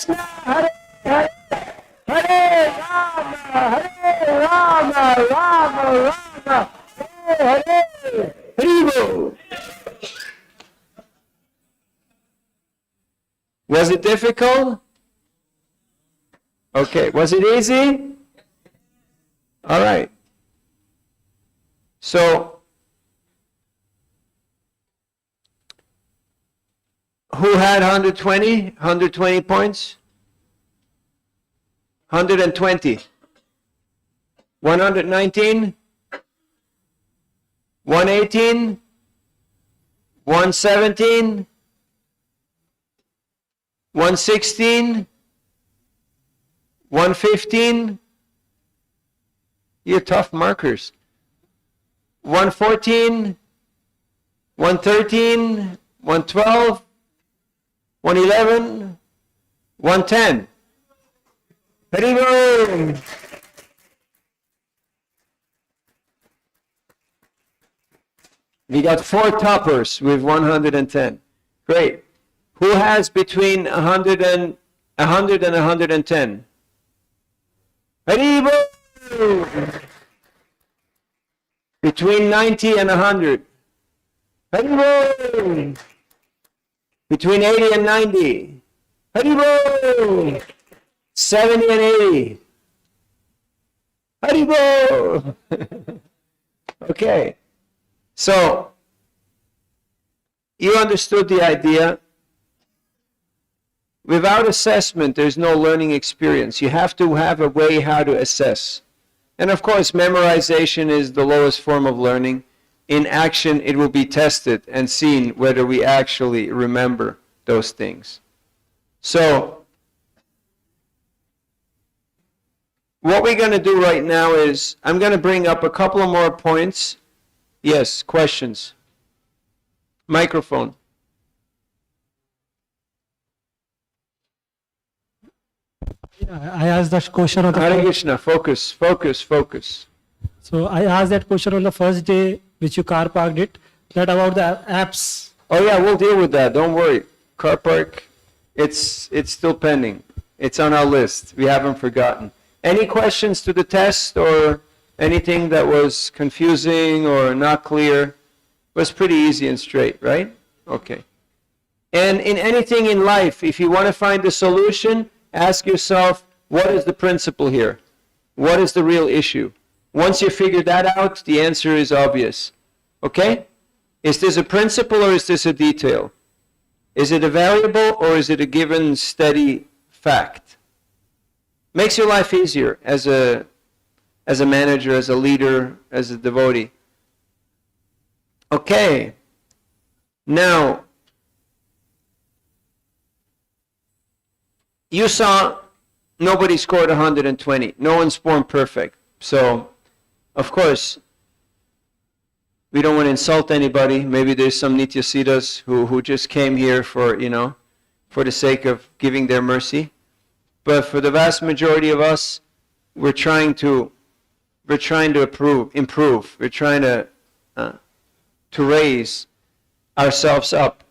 Krishna, Hare Hare, Hare Rama, Rama Rama, Hare Hare, Haribo. Was it difficult? Okay, was it easy? All right. So, who had 120 points? 120. 119? 118? 117? 116? 115? You're tough markers. 114? 113? 112? 111? 110? Haribo! We got 4 toppers with 110. Great. Who has between 100 and 110? Haribo! Between 90 and 100. Haribo! Between 80 and 90. Haribo! 70 and 80. Haribo! Okay. So, you understood the idea. Without assessment, there's no learning experience. You have to have a way how to assess. And of course, memorization is the lowest form of learning. In action, it will be tested and seen whether we actually remember those things. So, what we're going to do right now is, I'm going to bring up a couple of more points. Yes, questions. Microphone. I asked that question on the Hare Krishna, focus. So I asked that question on the first day which you car parked it, that about the apps. Oh yeah, we'll deal with that. Don't worry. Car park, it's still pending. It's on our list. We haven't forgotten. Any questions to the test or anything that was confusing or not clear? It was pretty easy and straight, right? Okay. And in anything in life, if you want to find the solution, ask yourself, what is the principle here? What is the real issue? Once you figure that out, the answer is obvious. Okay? Is this a principle or is this a detail? Is it a variable or is it a given steady fact? Makes your life easier as a manager, as a leader, as a devotee. Okay. Now, you saw nobody scored 120. No one's born perfect. So, of course, we don't want to insult anybody. Maybe there's some Nityasiddhas who just came here for, for the sake of giving their mercy. But for the vast majority of us, we're trying to improve. We're trying to raise ourselves up.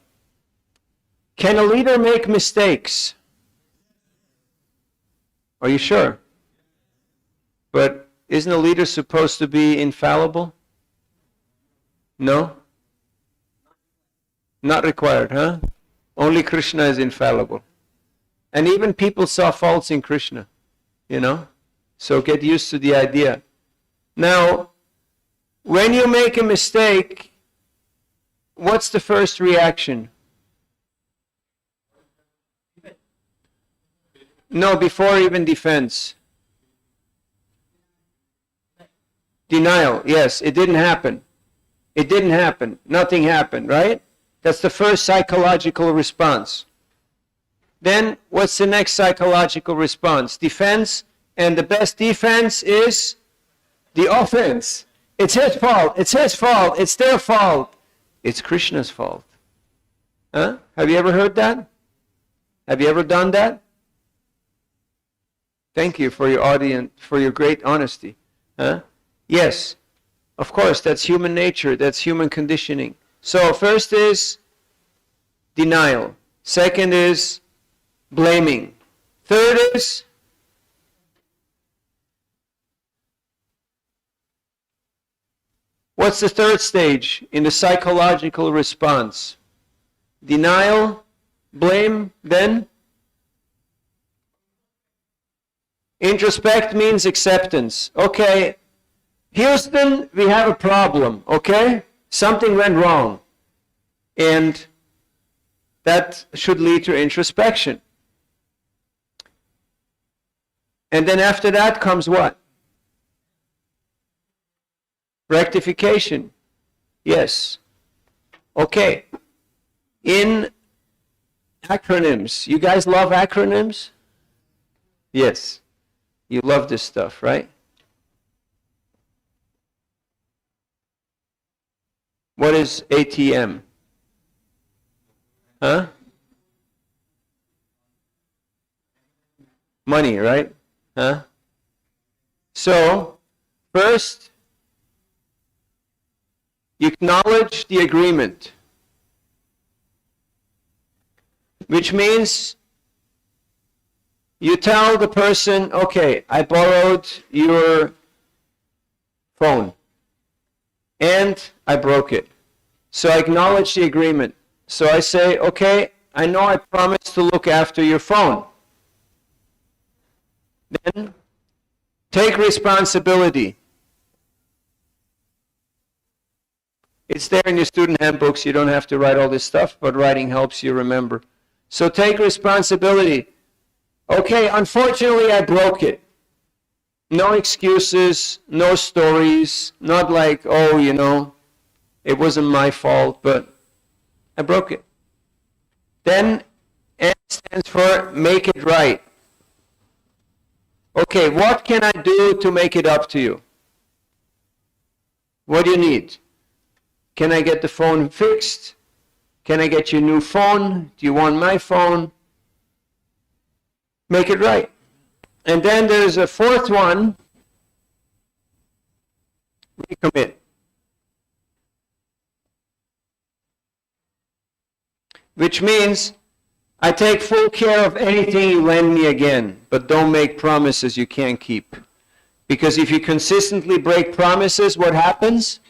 Can a leader make mistakes? Are you sure? But isn't a leader supposed to be infallible? No? Not required, huh? Only Krishna is infallible. And even people saw faults in Krishna, So get used to the idea. Now, when you make a mistake, what's the first reaction? No, before even defense. Denial, yes, it didn't happen. It didn't happen. Nothing happened, right? That's the first psychological response. Then, what's the next psychological response? Defense, and the best defense is the offense. It's his fault, it's their fault. It's Krishna's fault. Huh? Have you ever heard that? Have you ever done that? Thank you for your audience, for your great honesty. Huh? Yes, of course, that's human nature, that's human conditioning. So first is denial. Second is blaming. Third is what's the third stage in the psychological response? Denial, blame, then introspect means acceptance. Okay, Houston, we have a problem, okay? Something went wrong. And that should lead to introspection. And then after that comes what? Rectification. Yes. Okay. In acronyms, you guys love acronyms? Yes. You love this stuff, right? What is ATM? Huh? Money, right? Huh? So, first, you acknowledge the agreement, which means you tell the person, okay, I borrowed your phone and I broke it. So I acknowledge the agreement. So I say, okay, I know I promised to look after your phone. Then take responsibility. It's there in your student handbooks. You don't have to write all this stuff, but writing helps you remember. So take responsibility. Okay, unfortunately I broke it. No excuses, no stories, not like, oh, you know, it wasn't my fault, but I broke it. Then M stands for make it right. Okay, what can I do to make it up to you? What do you need? Can I get the phone fixed? Can I get you a new phone? Do you want my phone? Make it right. And then there's a fourth one, recommit. Which means I take full care of anything you lend me again, but don't make promises you can't keep. Because if you consistently break promises, what happens?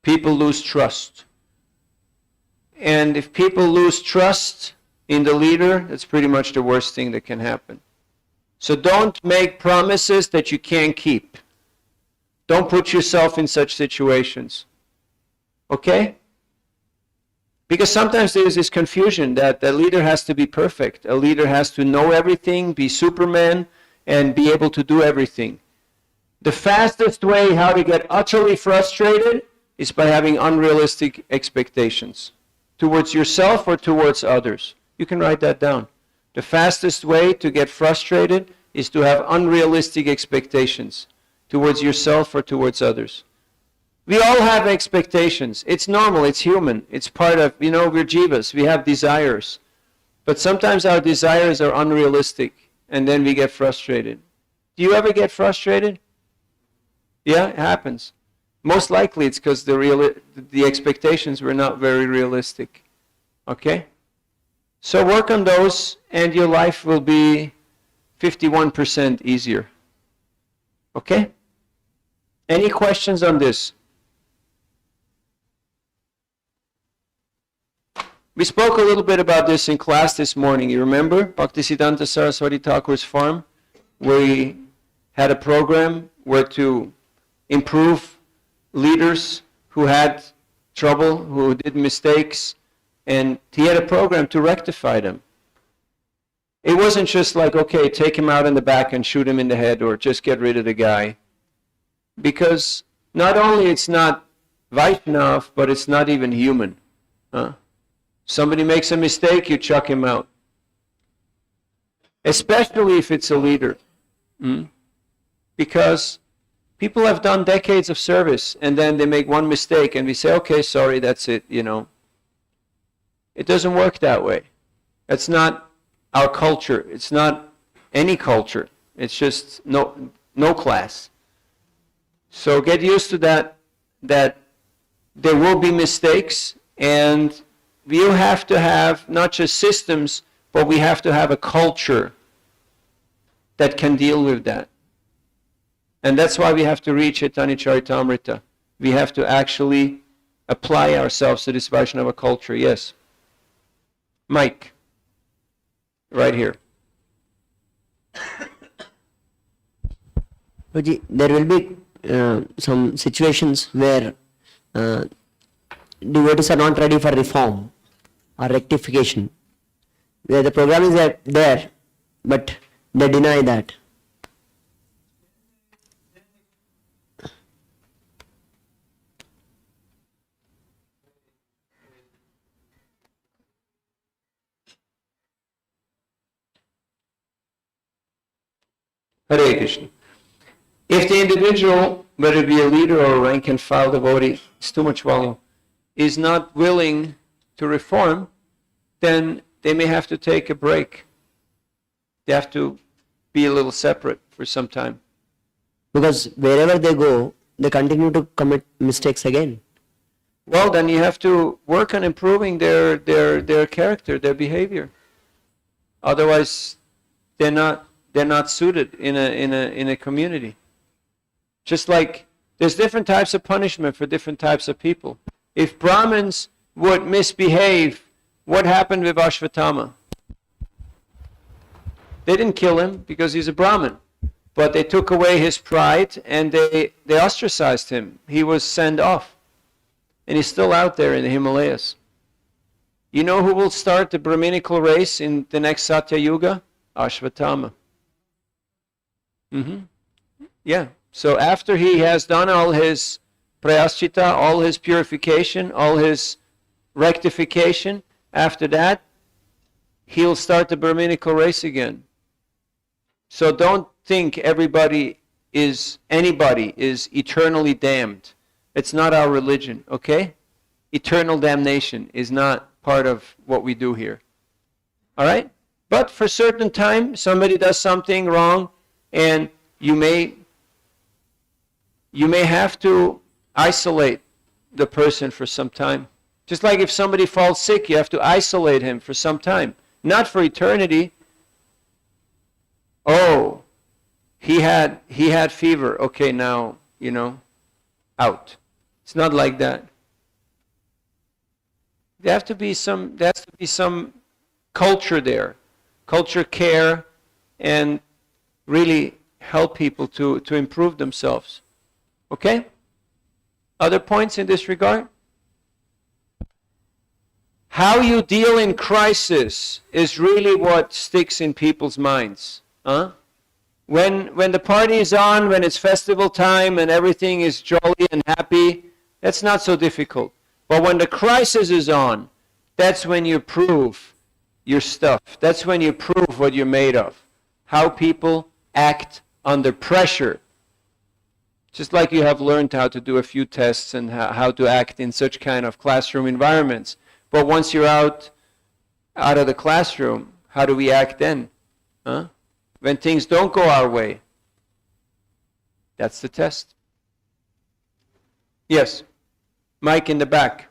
People lose trust. And if people lose trust in the leader, that's pretty much the worst thing that can happen. So don't make promises that you can't keep. Don't put yourself in such situations. Okay? Because sometimes there's this confusion that the leader has to be perfect. A leader has to know everything, be Superman, and be able to do everything. The fastest way how to get utterly frustrated is by having unrealistic expectations towards yourself or towards others. You can write that down. The fastest way to get frustrated is to have unrealistic expectations towards yourself or towards others. We all have expectations. It's normal, it's human. It's part of, we're jivas, we have desires. But sometimes our desires are unrealistic, and then we get frustrated. Do you ever get frustrated? Yeah, it happens. Most likely it's because the expectations were not very realistic. Okay? So work on those, and your life will be 51% easier. Okay? Any questions on this? We spoke a little bit about this in class this morning. You remember Bhaktisiddhanta Saraswati Thakur's farm, where he had a program where to improve leaders who had trouble, who did mistakes, and he had a program to rectify them. It wasn't just like, okay, take him out in the back and shoot him in the head, or just get rid of the guy. Because not only it's not Vaishnav, but it's not even human. Somebody makes a mistake, you chuck him out. Especially if it's a leader. Because people have done decades of service, and then they make one mistake, and we say, okay, sorry, that's it, It doesn't work that way. That's not our culture. It's not any culture. It's just no class. So get used to that there will be mistakes, and you have to have not just systems, but we have to have a culture that can deal with that. And that's why we have to read Chaitanya Charitamrita. We have to actually apply ourselves to this Vaishnava culture. Yes. Mike. Right here. Guruji, there will be some situations where devotees are not ready for reform or rectification. Where the program is there, but they deny that. Hare Krishna. If the individual, whether it be a leader or a rank and file devotee, it's too much volume, is not willing to reform, then they may have to take a break. They have to be a little separate for some time. Because wherever they go, they continue to commit mistakes again. Well, then you have to work on improving their character, their behavior. Otherwise, they're not suited in a community. Just like there's different types of punishment for different types of people. If Brahmins would misbehave, what happened with Ashvatthama? They didn't kill him because he's a Brahmin, but they took away his pride and they ostracized him. He was sent off, and he's still out there in the Himalayas. You know who will start the Brahminical race in the next Satya Yuga? Ashvatthama. Yeah. So after he has done all his prayaschita, all his purification, all his rectification, after that, he'll start the Brahminical race again. So don't think anybody is eternally damned. It's not our religion, okay? Eternal damnation is not part of what we do here. All right? But for a certain time, somebody does something wrong, and you may have to isolate the person for some time. Just like if somebody falls sick, you have to isolate him for some time. Not for eternity. Oh, he had fever. Okay, now, out. It's not like that. There has to be some culture there. Culture, care, and really help people to improve themselves. Okay? Other points in this regard? How you deal in crisis is really what sticks in people's minds. When the party is on, when it's festival time and everything is jolly and happy, that's not so difficult. But when the crisis is on, that's when you prove your stuff. That's when you prove what you're made of. How people act under pressure. Just like you have learned how to do a few tests and how to act in such kind of classroom environments. But once you're out of the classroom, how do we act then? When things don't go our way. That's the test. Yes. Mike in the back.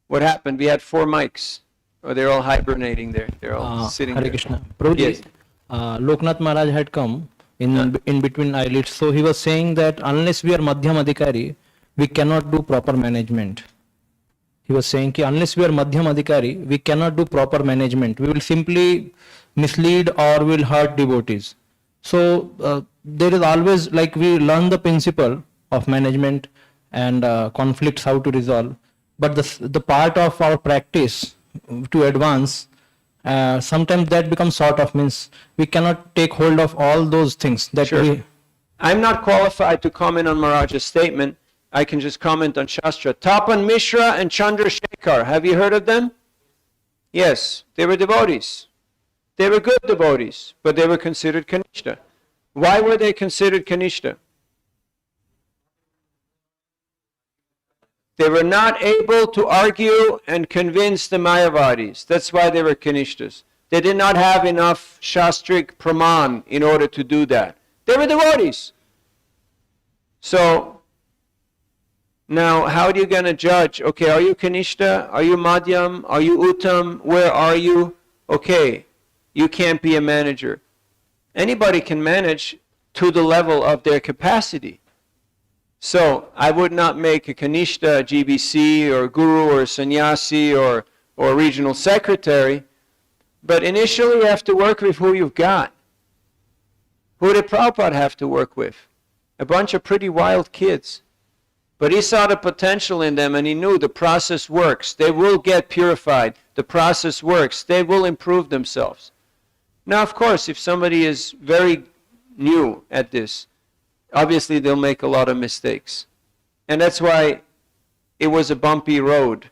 What happened? We had 4 mics. Oh, they're all hibernating there. They're all sitting Hare there. Krishna. Prabhuji, Yes. Loknath Maharaj had come in between eyelids. So he was saying that unless we are Madhyam Adhikari, we cannot do proper management. He was saying that unless we are Madhyam Adhikari, we cannot do proper management. We will simply mislead or will hurt devotees. So there is always, like, we learn the principle of management and conflicts, how to resolve. But the part of our practice to advance, sometimes that becomes sort of, means we cannot take hold of all those things that Sure. I'm not qualified to comment on Maharaj's statement. I can just comment on Shastra. Tapan Mishra and Chandrasekhar, have you heard of them? Yes, they were devotees. They were good devotees, but they were considered Kanishta. Why were they considered Kanishta? They were not able to argue and convince the Mayavadis. That's why they were Kanishtas. They did not have enough Shastric Praman in order to do that. They were devotees. So, now how are you going to judge? Okay, are you Kanishta? Are you Madhyam? Are you Uttam? Where are you? okay, you can't be a manager. Anybody can manage to the level of their capacity. So I would not make a Kanishta, GBC, or guru, or sannyasi, or regional secretary, but initially you have to work with who you've got. Who did Prabhupada have to work with? A bunch of pretty wild kids. But he saw the potential in them and he knew the process works. They will get purified. The process works. They will improve themselves. Now, of course, if somebody is very new at this, obviously they'll make a lot of mistakes. And that's why it was a bumpy road.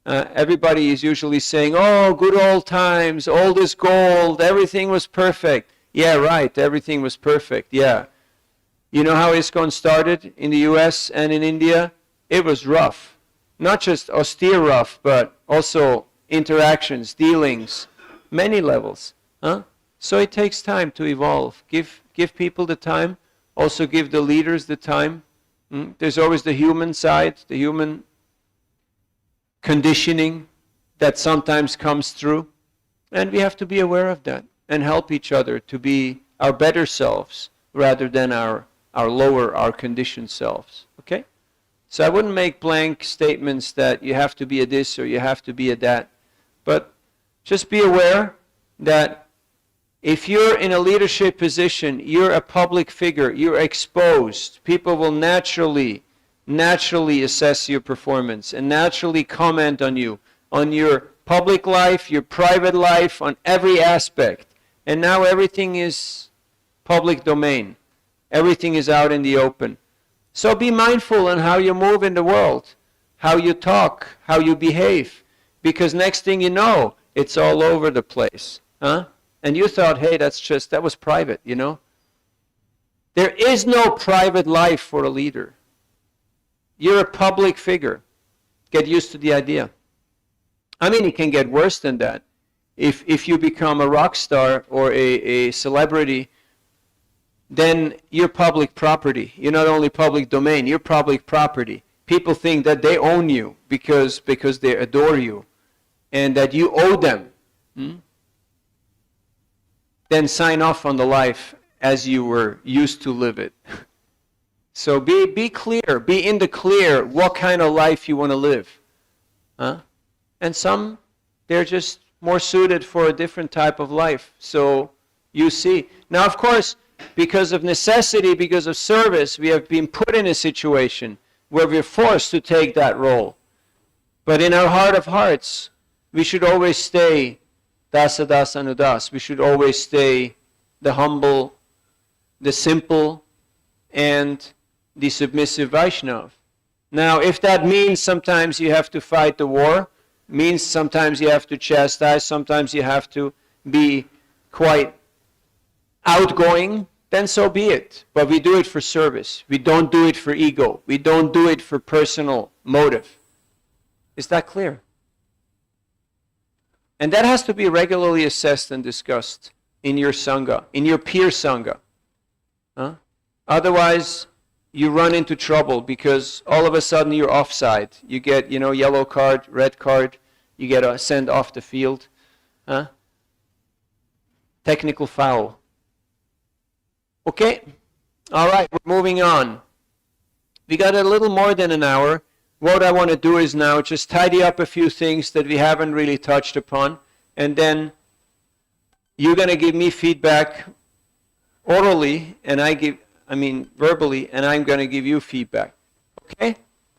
Everybody is usually saying, oh, good old times, old is gold, everything was perfect. Yeah, right, everything was perfect, yeah. You know how ISKCON started in the US and in India? It was rough. Not just austere rough, but also interactions, dealings, many levels. So it takes time to evolve. Give people the time. Also give the leaders the time. There's always the human side, the human conditioning that sometimes comes through. And we have to be aware of that and help each other to be our better selves rather than our lower, our conditioned selves. Okay? So I wouldn't make blank statements that you have to be a this or you have to be a that. But just be aware that if you're in a leadership position, you're a public figure, you're exposed, people will naturally assess your performance and naturally comment on you, on your public life, your private life, on every aspect. And now everything is public domain. Everything is out in the open. So be mindful on how you move in the world, how you talk, how you behave, because next thing you know, it's all over the place. And you thought, hey, that was private, you know? There is no private life for a leader. You're a public figure. Get used to the idea. I mean, it can get worse than that. If you become a rock star or a celebrity, then you're public property. You're not only public domain, you're public property. People think that they own you because they adore you and that you owe them. Then sign off on the life as you were used to live it. So be clear, be in the clear what kind of life you want to live. And some, they're just more suited for a different type of life. So you see. Now, of course, because of necessity, because of service, we have been put in a situation where we're forced to take that role. But in our heart of hearts, we should always stay Dasa Das Anudas. We should always stay the humble, the simple, and the submissive Vaishnav. Now, if that means sometimes you have to fight the war, means sometimes you have to chastise, sometimes you have to be quite outgoing, then so be it. But we do it for service. We don't do it for ego. We don't do it for personal motive. Is that clear? And that has to be regularly assessed and discussed in your sangha, in your peer sangha. Otherwise, you run into trouble because all of a sudden you're offside. You get, yellow card, red card. You get sent off the field. Technical foul. Okay? All right, we're moving on. We got a little more than an hour. What I want to do is now just tidy up a few things that we haven't really touched upon, and then you're going to give me feedback orally, and verbally, and I'm going to give you feedback. Okay?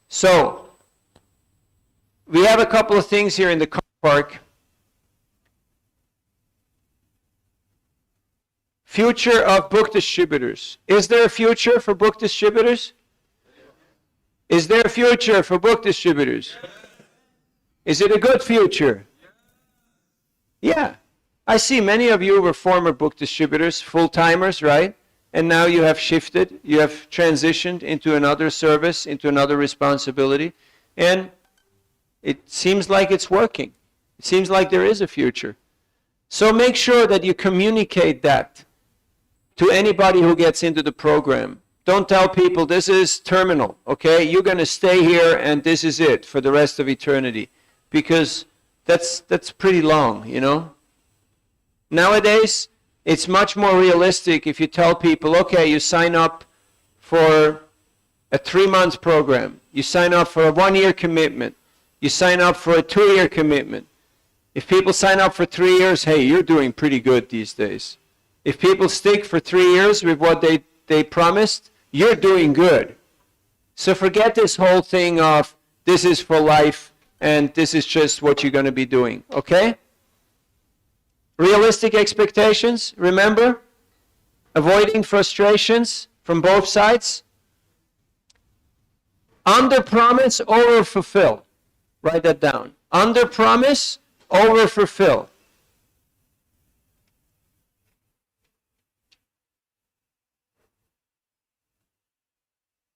So, we have a couple of things here in the car park. Future of book distributors. Is there a future for book distributors? Is there a future for book distributors? Is it a good future? Yeah. I see many of you were former book distributors, full-timers, right? And now you have shifted, you have transitioned into another service, into another responsibility, and it seems like it's working. It seems like there is a future. So make sure that you communicate that to anybody who gets into the program. Don't tell people this is terminal, okay? You're going to stay here and this is it for the rest of eternity. Because that's pretty long, Nowadays, it's much more realistic if you tell people, okay, you sign up for a 3-month program, you sign up for a 1-year commitment, you sign up for a 2-year commitment. If people sign up for 3 years, hey, you're doing pretty good these days. If people stick for 3 years with what they promised, you're doing good. So forget this whole thing of this is for life and this is just what you're going to be doing, okay? Realistic expectations, remember? Avoiding frustrations from both sides. Under promise, over fulfill. Write that down. Under promise, over fulfill.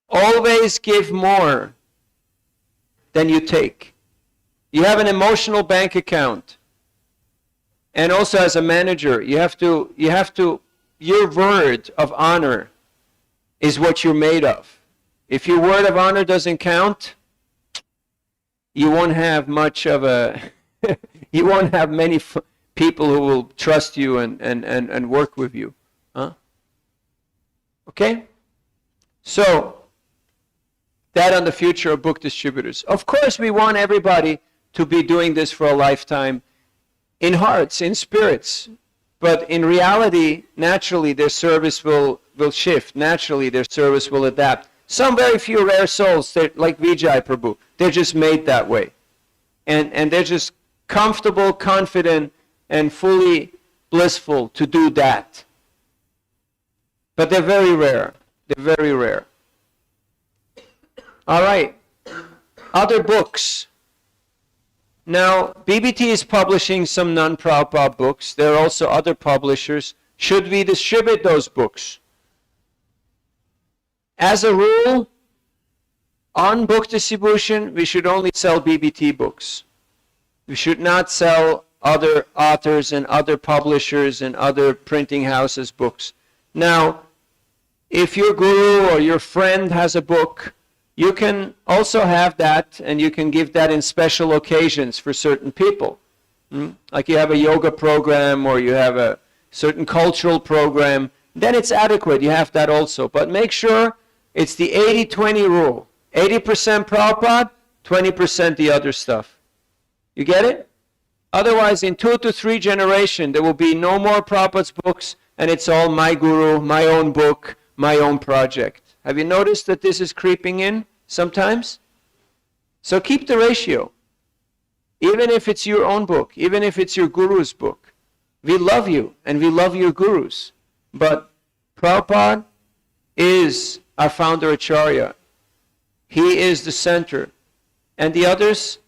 Always give more than you take. You have an emotional bank account. And also as a manager, you have to, your word of honor is what you're made of. If your word of honor doesn't count, you won't have much of a, you won't have many people who will trust you and work with you. Huh? Okay? So, that on the future of book distributors. Of course, we want everybody to be doing this for a lifetime in hearts, in spirits. But in reality, naturally, their service will shift. Naturally, their service will adapt. Some very few rare souls, like Vijay Prabhu, they're just made that way. And they're just comfortable, confident, and fully blissful to do that. But they're very rare. They're very rare. All right. Other books. Now, BBT is publishing some non-Prabhupada books. There are also other publishers. Should we distribute those books? As a rule, on book distribution, we should only sell BBT books. We should not sell other authors and other publishers and other printing houses' books. Now, if your guru or your friend has a book, you can also have that, and you can give that in special occasions for certain people. Like you have a yoga program or you have a certain cultural program, then it's adequate. You have that also. But make sure it's the 80-20 rule. 80% Prabhupada, 20% the other stuff. You get it? Otherwise, in 2 to 3 generations, there will be no more Prabhupada's books, and it's all my guru, my own book, my own project. Have you noticed that this is creeping in sometimes? So keep the ratio. Even if it's your own book, even if it's your guru's book. We love you and we love your gurus. But Prabhupada is our founder Acharya. He is the center. And the others,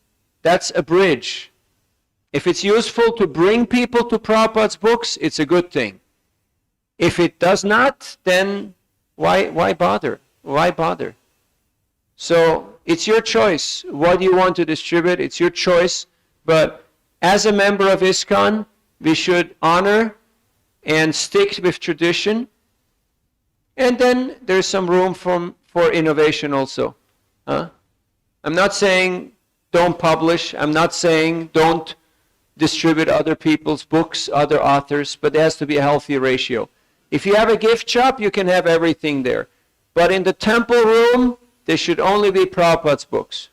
that's a bridge. If it's useful to bring people to Prabhupada's books, it's a good thing. If it does not, then why bother? Why bother? So it's your choice. What do you want to distribute? It's your choice. But as a member of ISKCON, we should honor and stick with tradition. And then there's some room for innovation also. I'm not saying don't publish. I'm not saying don't distribute other people's books, other authors, but there has to be a healthy ratio. If you have a gift shop, you can have everything there. But in the temple room, there should only be Prabhupada's books.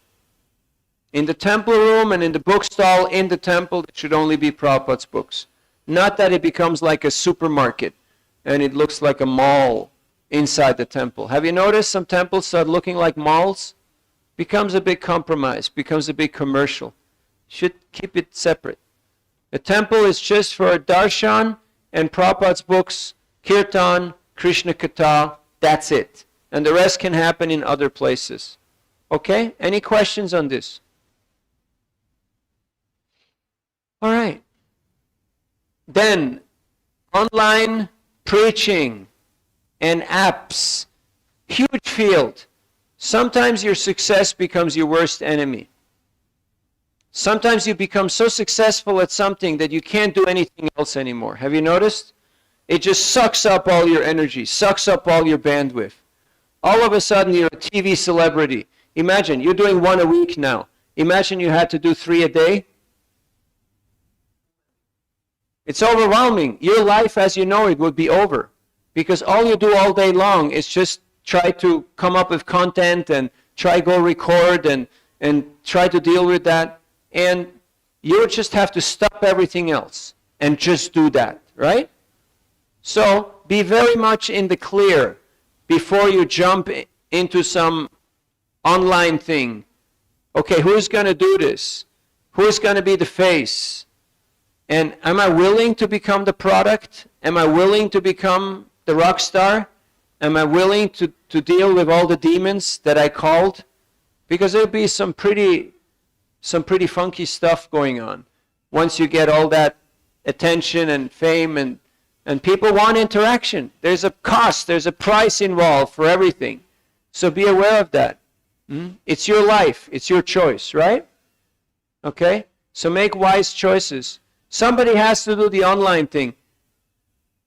In the temple room and in the bookstall in the temple, there should only be Prabhupada's books. Not that it becomes like a supermarket and it looks like a mall inside the temple. Have you noticed some temples start looking like malls? Becomes a big compromise, becomes a big commercial. Should keep it separate. The temple is just for darshan and Prabhupada's books, kirtan, Krishna Katha, that's it. And the rest can happen in other places. Okay? Any questions on this? All right. Then, online preaching and apps. Huge field. Sometimes your success becomes your worst enemy. Sometimes you become so successful at something that you can't do anything else anymore. Have you noticed? It just sucks up all your energy, sucks up all your bandwidth. All of a sudden, you're a TV celebrity. Imagine, you're doing 1 a week now. Imagine you had to do 3 a day. It's overwhelming. Your life as you know it would be over. Because all you do all day long is just try to come up with content and try go record and try to deal with that. And you just have to stop everything else and just do that, right? So be very much in the clear before you jump into some online thing. Okay, who's going to do this? Who's going to be the face? And am I willing to become the product? Am I willing to become the rock star? Am I willing to deal with all the demons that I called? Because there'll be some pretty funky stuff going on once you get all that attention and fame and people want interaction. There's a cost, there's a price involved for everything. So be aware of that. It's your life, it's your choice, right? Okay? So make wise choices. Somebody has to do the online thing.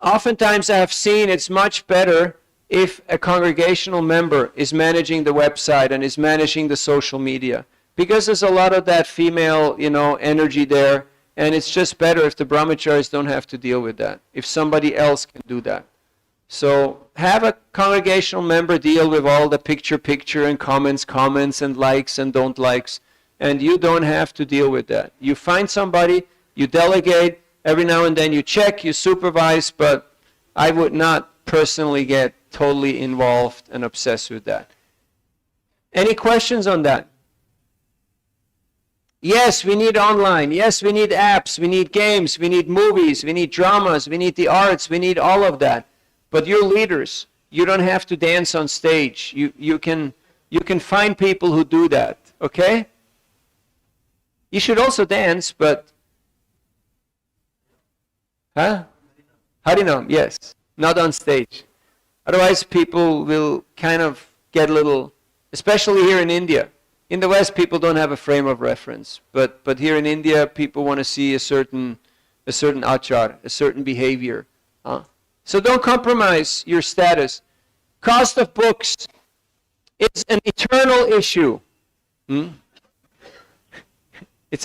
Oftentimes I have seen it's much better if a congregational member is managing the website and is managing the social media. Because there's a lot of that female, energy there, and it's just better if the brahmacharis don't have to deal with that, if somebody else can do that. So have a congregational member deal with all the picture and comments and likes and don't likes, and you don't have to deal with that. You find somebody, you delegate, every now and then you check, you supervise, but I would not personally get totally involved and obsessed with that. Any questions on that? Yes, we need online. Yes, we need apps. We need games. We need movies. We need dramas. We need the arts. We need all of that. But you're leaders. You don't have to dance on stage. You can find people who do that. Okay? You should also dance, but Harinam, yes, not on stage. Otherwise, people will kind of get a little, especially here in India. In the West, people don't have a frame of reference, but here in India, people want to see a certain achar, a certain behavior. So don't compromise your status. Cost of books is an eternal issue. It's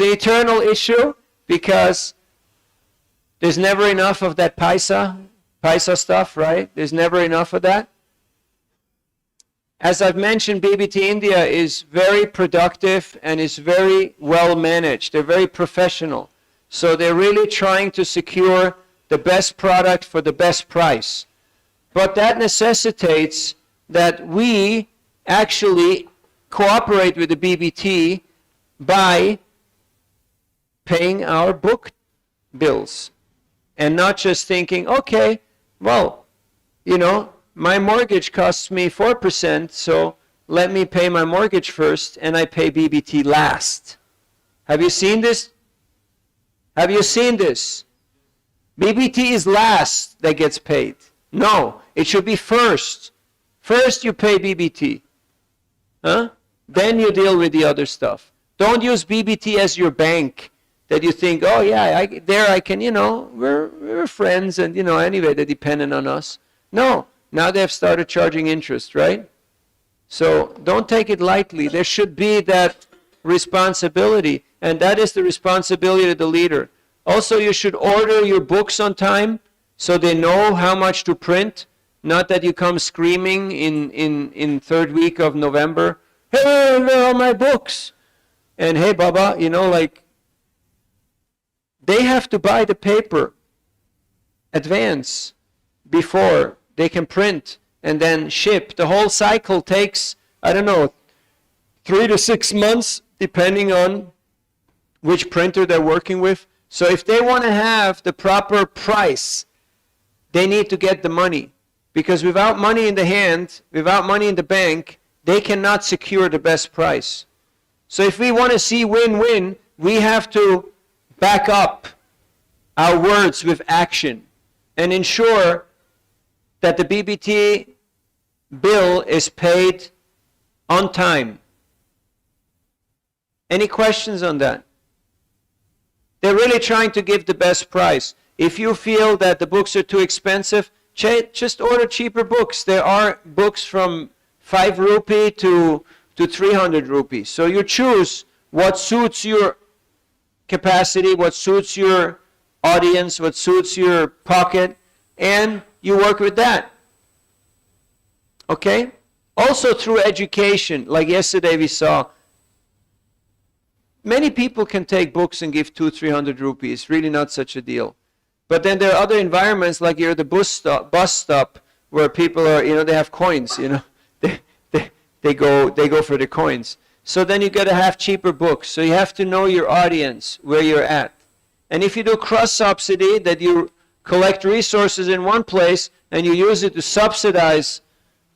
an eternal issue because there's never enough of that paisa stuff, right? There's never enough of that. As I've mentioned, BBT India is very productive and is very well managed. They're very professional. So they're really trying to secure the best product for the best price. But that necessitates that we actually cooperate with the BBT by paying our book bills. And not just thinking, okay, well, my mortgage costs me 4%, so let me pay my mortgage first and I pay BBT last. Have you seen this? Have you seen this? BBT is last that gets paid. No, it should be first. First you pay BBT. Then you deal with the other stuff. Don't use BBT as your bank that you think, oh yeah, I can, we're friends and, anyway, they're dependent on us. No. Now they've started charging interest, right? So don't take it lightly. There should be that responsibility, and that is the responsibility of the leader. Also, you should order your books on time so they know how much to print. Not that you come screaming in third week of November, hey, where are my books? And hey, Baba, they have to buy the paper advance before they can print and then ship. The whole cycle takes, 3 to 6 months, depending on which printer they're working with. So if they want to have the proper price, they need to get the money. Because without money in the hand, without money in the bank, they cannot secure the best price. So if we want to see win-win, we have to back up our words with action and ensure that the BBT bill is paid on time. Any questions on that? They're really trying to give the best price. If you feel that the books are too expensive, just order cheaper books. There are books from 5 rupee to 300 rupees. So you choose what suits your capacity, what suits your audience, what suits your pocket, and you work with that. Okay? Also through education, like yesterday we saw, many people can take books and give 200-300 rupees, really not such a deal. But then there are other environments, like you're at the bus stop where people are, they have coins, they go for the coins. So then you got to have cheaper books. So you have to know your audience, where you're at. And if you do cross-subsidy, that you collect resources in one place and you use it to subsidize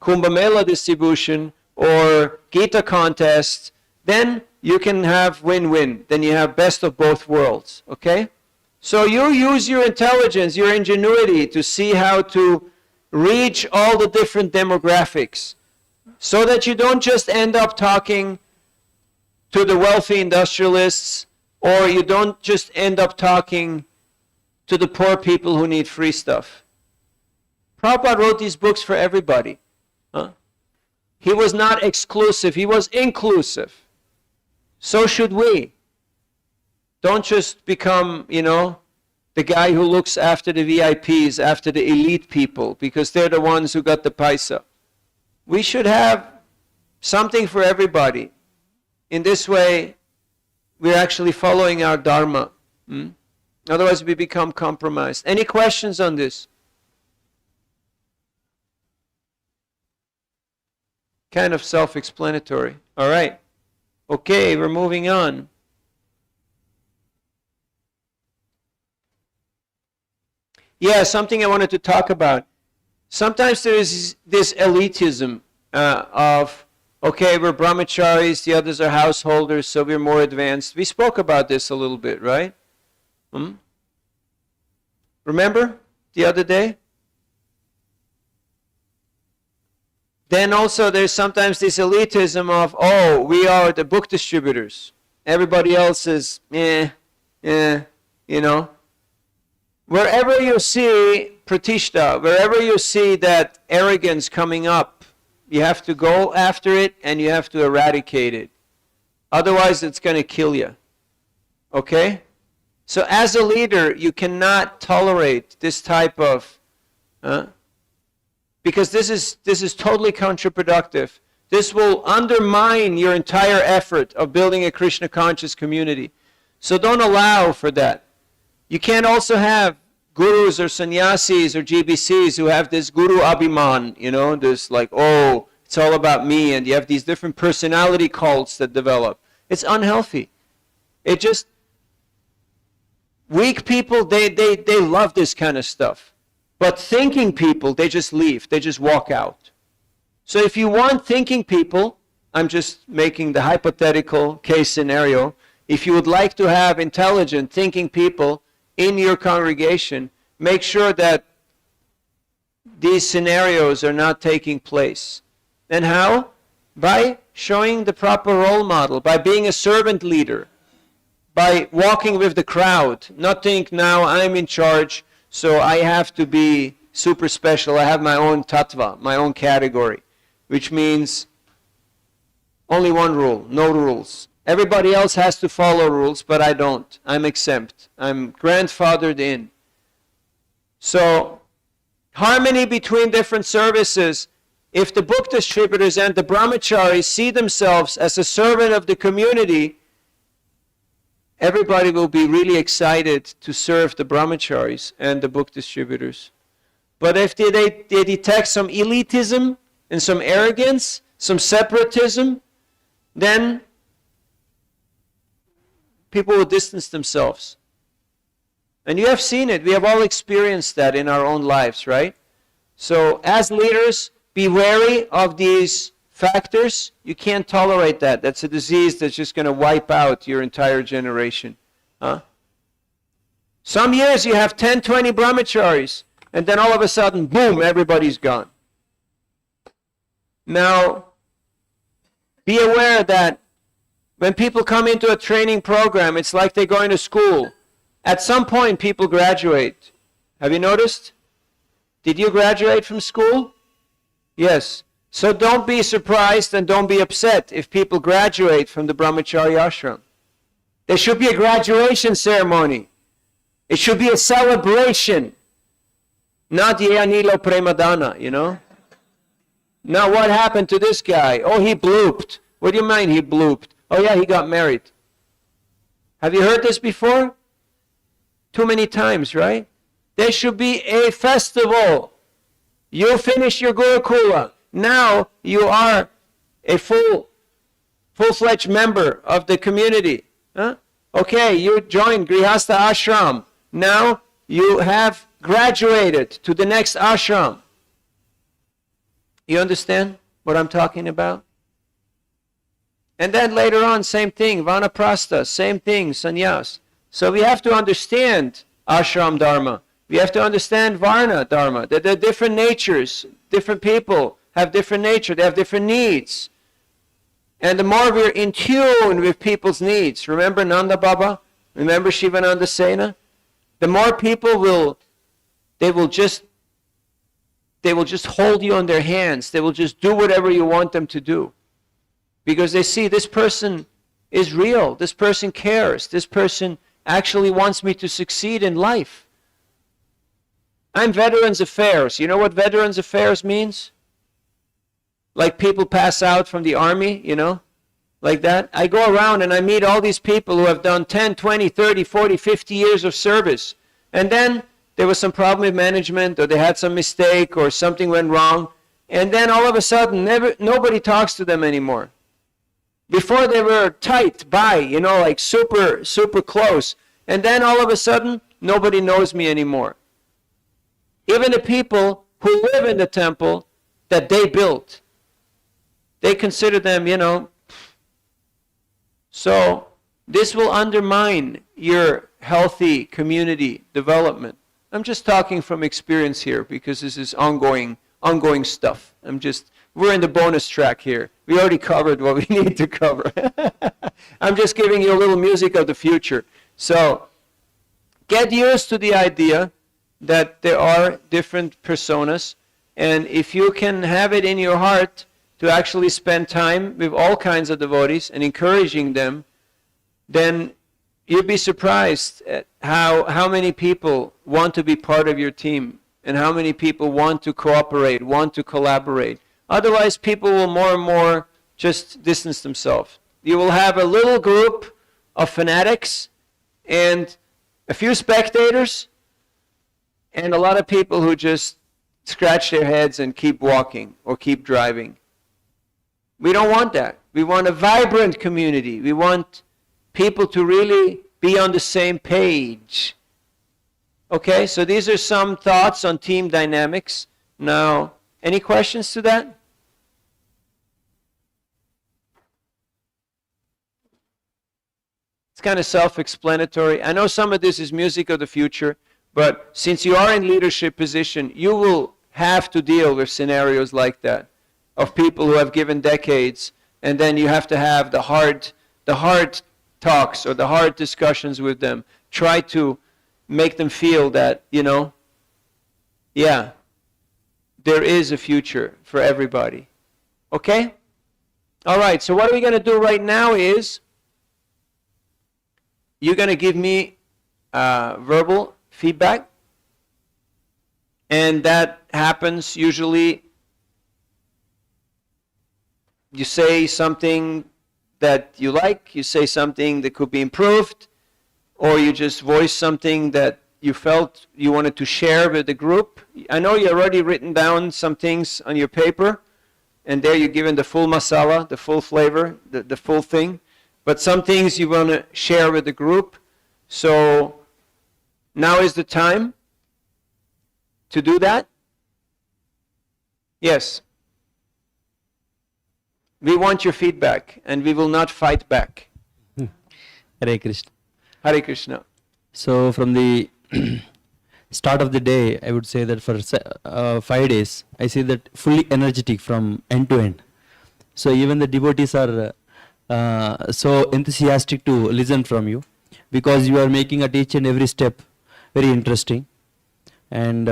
Kumbh Mela distribution or Gita contest, then you can have win-win. Then you have best of both worlds, okay? So you use your intelligence, your ingenuity to see how to reach all the different demographics so that you don't just end up talking to the wealthy industrialists, or you don't just end up talking to the poor people who need free stuff. Prabhupada wrote these books for everybody. He was not exclusive, he was inclusive. So should we. Don't just become, the guy who looks after the VIPs, after the elite people, because they're the ones who got the paisa. We should have something for everybody. In this way, we're actually following our dharma. Otherwise, we become compromised. Any questions on this? Kind of self-explanatory. All right. Okay, we're moving on. Yeah, something I wanted to talk about. Sometimes there is this elitism of, okay, we're brahmacharis, the others are householders, so we're more advanced. We spoke about this a little bit, right? Remember the other day? Then also there's sometimes this elitism of, oh, we are the book distributors. Everybody else is, Wherever you see pratishta, wherever you see that arrogance coming up, you have to go after it and you have to eradicate it. Otherwise, it's going to kill you. Okay? So as a leader, you cannot tolerate this type of, because this is totally counterproductive. This will undermine your entire effort of building a Krishna conscious community. So don't allow for that. You can't also have gurus or sannyasis or GBCs who have this guru abhiman, this like, oh, it's all about me, and you have these different personality cults that develop. It's unhealthy. It just, weak people, they love this kind of stuff. But thinking people, they just leave, they just walk out. So if you want thinking people, I'm just making the hypothetical case scenario, if you would like to have intelligent thinking people in your congregation, make sure that these scenarios are not taking place. And how? By showing the proper role model, by being a servant leader, by walking with the crowd, not think now I'm in charge, so I have to be super special, I have my own tattva, my own category, which means only one rule, no rules. Everybody else has to follow rules, but I don't. I'm exempt. I'm grandfathered in. So, harmony between different services. If the book distributors and the brahmacharis see themselves as a servant of the community, everybody will be really excited to serve the brahmacharis and the book distributors. But if they detect some elitism and some arrogance, some separatism, then people will distance themselves. And you have seen it. We have all experienced that in our own lives, right? So as leaders, be wary of these factors. You can't tolerate that. That's a disease that's just going to wipe out your entire generation. Some years you have 10, 20 brahmacharis, and then all of a sudden, boom, everybody's gone. Now, be aware that when people come into a training program, it's like they're going to school. At some point, people graduate. Have you noticed? Did you graduate from school? Yes. So don't be surprised and don't be upset if people graduate from the brahmacharya ashram. There should be a graduation ceremony. It should be a celebration, not Yeanilo Premadana, you know? Now what happened to this guy? Oh, he blooped. What do you mean he blooped? Oh yeah, he got married. Have you heard this before? Too many times, right? There should be a festival. You finish your Gurukula. Now you are a full-fledged member of the community. Huh? Okay, you joined Grihastha Ashram. Now you have graduated to the next ashram. You understand what I'm talking about? And then later on, same thing, Vanaprastha, same thing, sannyas. So we have to understand ashram dharma. We have to understand varna dharma, that there are different natures, different people have different nature, they have different needs. And the more we're in tune with people's needs, remember Nanda Baba? Remember Shivananda Sena? The more people they will just hold you on their hands. They will just do whatever you want them to do. Because they see this person is real. This person cares. This person actually wants me to succeed in life. I'm Veterans Affairs. You know what Veterans Affairs means? Like people pass out from the army, you know, like that. I go around and I meet all these people who have done 10, 20, 30, 40, 50 years of service. And then there was some problem with management, or they had some mistake, or something went wrong. And then all of a sudden, nobody talks to them anymore. Before they were tight by, you know, like super, super close. And then all of a sudden, nobody knows me anymore. Even the people who live in the temple that they built, they consider them, you know. So this will undermine your healthy community development. I'm just talking from experience here because this is ongoing stuff. We're in the bonus track here. We already covered what we need to cover. I'm just giving you a little music of the future. So get used to the idea that there are different personas, and if you can have it in your heart to actually spend time with all kinds of devotees and encouraging them, then you'd be surprised at how many people want to be part of your team and how many people want to cooperate, want to collaborate. Otherwise, people will more and more just distance themselves. You will have a little group of fanatics and a few spectators and a lot of people who just scratch their heads and keep walking or keep driving. We don't want that. We want a vibrant community. We want people to really be on the same page. Okay, so these are some thoughts on team dynamics. Now, any questions to that? It's kind of self-explanatory. I know some of this is music of the future, but since you are in leadership position, you will have to deal with scenarios like that, of people who have given decades, and then you have to have the hard talks or the hard discussions with them. Try to make them feel that, you know, yeah, there is a future for everybody. Okay? All right, so what are we going to do right now is you're going to give me verbal feedback, and that happens usually. You say something that you like, you say something that could be improved, or you just voice something that you felt you wanted to share with the group. I know you already written down some things on your paper, and there you're given the full masala, the full flavor, the full thing. But some things you want to share with the group. So now is the time to do that. Yes. We want your feedback, and we will not fight back. Hare Krishna. Hare Krishna. So from the start of the day, I would say that for 5 days, I see that fully energetic from end to end. So even the devotees are so enthusiastic to listen from you, because you are making at each and every step very interesting, and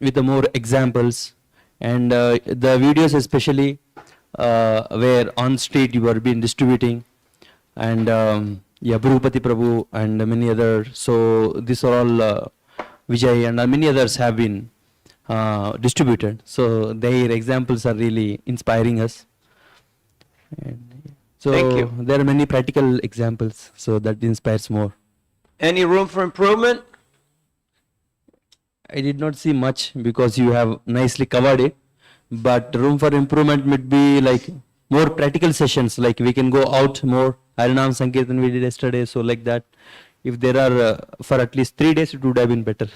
with the more examples, and the videos especially where on street you are being distributing, and yeah, Bhrupati Prabhu and many others. So these are all Vijay and many others have been distributed. So their examples are really inspiring us. And so Thank you. there are many practical examples, so that inspires more. Any room for improvement? I did not see much because you have nicely covered it, but room for improvement would be like more practical sessions, like we can go out more. Harinam Sankirtan we did yesterday, so like that. If there are for at least 3 days, it would have been better.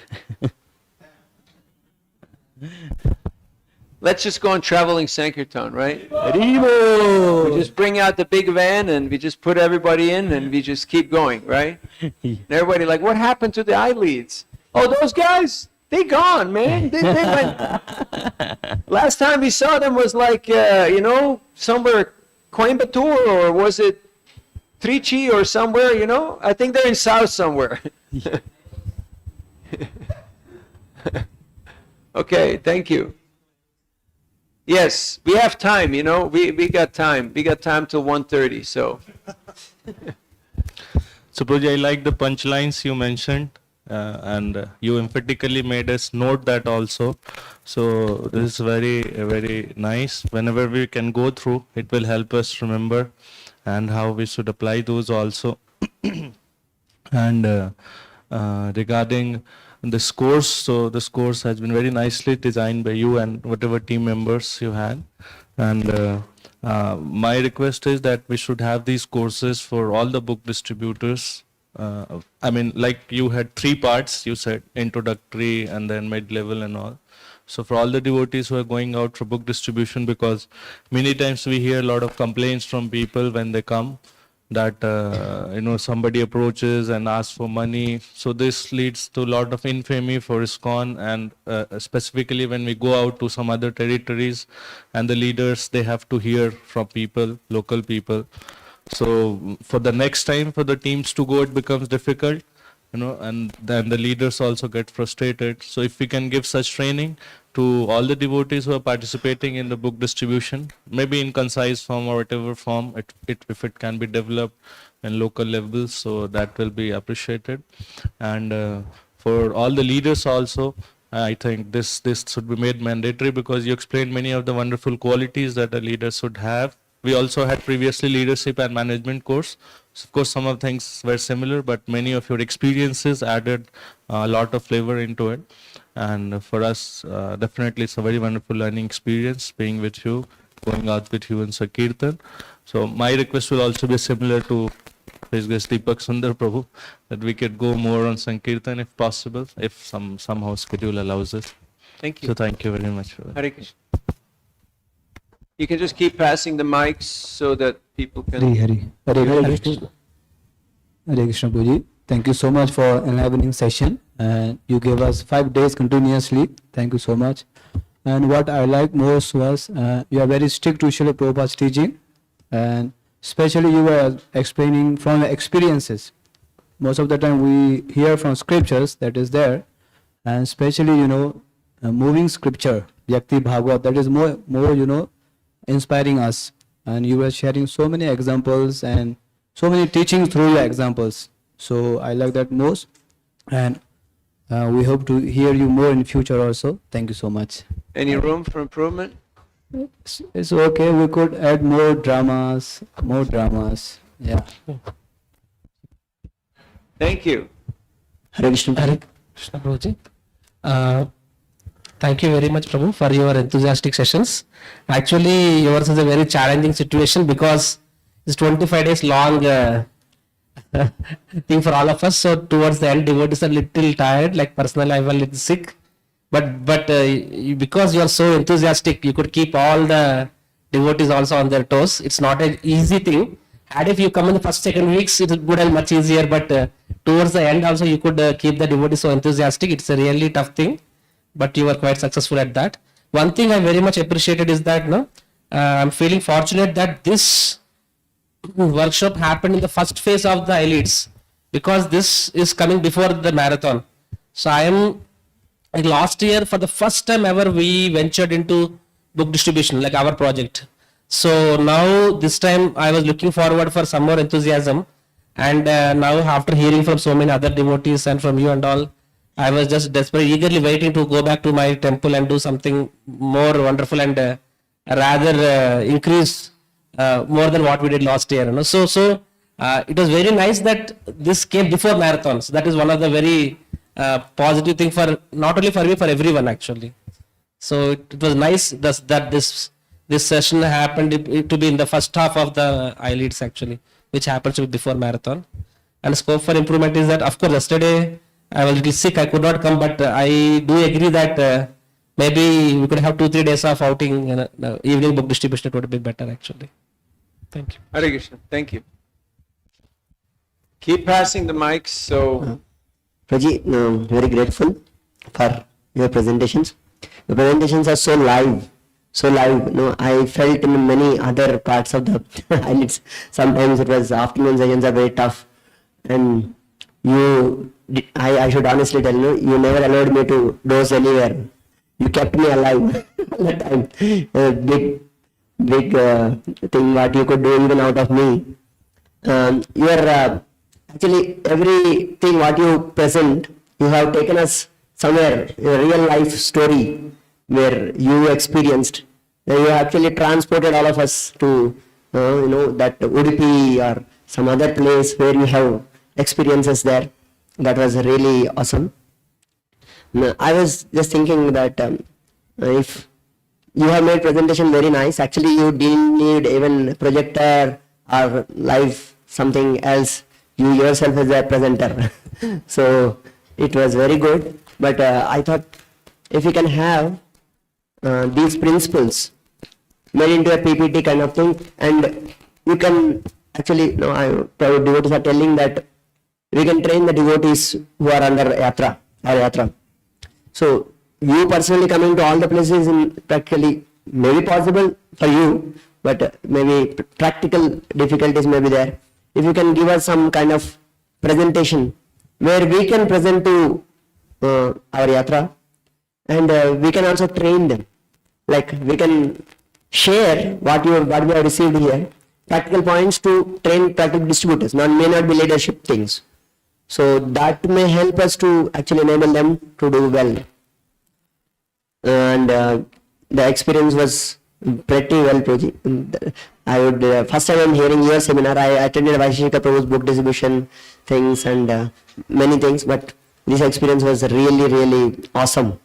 Let's just go on traveling Sankirtan, right? We just bring out the big van and we just put everybody in and we just keep going, right? And everybody like, what happened to the eyelids? Oh, those guys, they gone, man. They went. Last time we saw them was like, somewhere Coimbatore, or was it Trichy or somewhere, I think they're in South somewhere. Okay, thank you. Yes, we have time, we got time. We got time till 1:30, so. So, Prabhuji, I like the punchlines you mentioned, and you emphatically made us note that also. So, this is very, very nice. Whenever we can go through, it will help us remember and how we should apply those also. And regarding this course, so this course has been very nicely designed by you and whatever team members you had. And my request is that we should have these courses for all the book distributors. I mean, like you had 3 parts, you said introductory and then mid-level and all. So for all the devotees who are going out for book distribution, because many times we hear a lot of complaints from people when they come that, somebody approaches and asks for money. So this leads to a lot of infamy for ISKCON, and specifically when we go out to some other territories and the leaders, they have to hear from people, local people. So for the next time for the teams to go, it becomes difficult, and then the leaders also get frustrated. So if we can give such training to all the devotees who are participating in the book distribution, maybe in concise form or whatever form, if it can be developed in local levels, so that will be appreciated. And for all the leaders also, I think this should be made mandatory, because you explained many of the wonderful qualities that a leader should have. We also had previously leadership and management course. So of course, some of things were similar, but many of your experiences added a lot of flavor into it. And for us, definitely it's a very wonderful learning experience being with you, going out with you in Sankirtan. So my request will also be similar to His Grace Deepak Sundar Prabhu, that we could go more on Sankirtan if possible, if somehow schedule allows us. Thank you. So thank you very much for that. Hare Krishna. You can just keep passing the mics so that people can. Hare Krishna. Hare Krishna Puji. Thank you so much for enlivening session, and you gave us 5 days continuously. Thank you so much. And what I liked most was you are very strict to Srila Prabhupada's teaching, and especially you were explaining from your experiences. Most of the time we hear from scriptures that is there, and especially moving scripture, Vyakti Bhagavad, that is more inspiring us. And you were sharing so many examples and so many teachings through your examples. So I like that most, and we hope to hear you more in future also. Thank you so much. Any room for improvement? It's okay. We could add more dramas. Yeah. Thank you. Hare Krishna. Hare Krishna Prabhuji. Thank you very much, Prabhu, for your enthusiastic sessions. Actually, yours is a very challenging situation because it's 25 days long thing for all of us. So towards the end, devotees are a little tired. Like personally, I was a little sick. But because you are so enthusiastic, you could keep all the devotees also on their toes. It's not an easy thing. And if you come in the first, second weeks, it would be much easier. But towards the end also, you could keep the devotees so enthusiastic. It's a really tough thing. But you were quite successful at that. One thing I very much appreciated is that I'm feeling fortunate that this workshop happened in the first phase of the elites, because this is coming before the marathon. So I am, like last year, for the first time ever, we ventured into book distribution, like our project. So now this time I was looking forward for some more enthusiasm, And now after hearing from so many other devotees and from you and all, I was just desperately, eagerly waiting to go back to my temple and do something more wonderful and rather increase more than what we did last year. You know? So it was very nice that this came before marathons. That is one of the very positive thing for not only for me, for everyone actually. So it was nice that this session happened to be in the first half of the eyelids actually, which happens to be before marathon. And scope for improvement is that, of course, yesterday I was a little sick, I could not come, but I do agree that maybe we could have 2-3 days of outing, evening book distribution, it would be better actually. Thank you. Hare Krishna. Thank you. Keep passing the mics, so Prabhuji, very grateful for your presentations. The presentations are so live, so live. No, I felt in many other parts of the eyelids. Sometimes it was afternoon sessions are very tough, and I should honestly tell you, you never allowed me to doze anywhere. You kept me alive all the time. A big thing what you could do even out of me. You are actually everything what you present, you have taken us somewhere, a real life story where you experienced. You actually transported all of us to, that Udupi or some other place where you have experiences there. That was really awesome. I was just thinking that if you have made presentation very nice, actually you didn't need even projector or live something else. You yourself as a presenter. So it was very good. But I thought if we can have these principles made into a PPT kind of thing, and you can actually, devotees are telling that we can train the devotees who are under yatra. So you personally coming to all the places in practically maybe possible for you, but maybe practical difficulties may be there. If you can give us some kind of presentation where we can present to our yatra, and we can also train them. Like we can share what we have received here, practical points to train practical distributors. May not be leadership things. So that may help us to actually enable them to do well. And the experience was pretty well, Prabhuji. I would, first time I'm hearing your seminar, I attended Vaisheshika Prabhu's book distribution things and many things, but this experience was really, really awesome.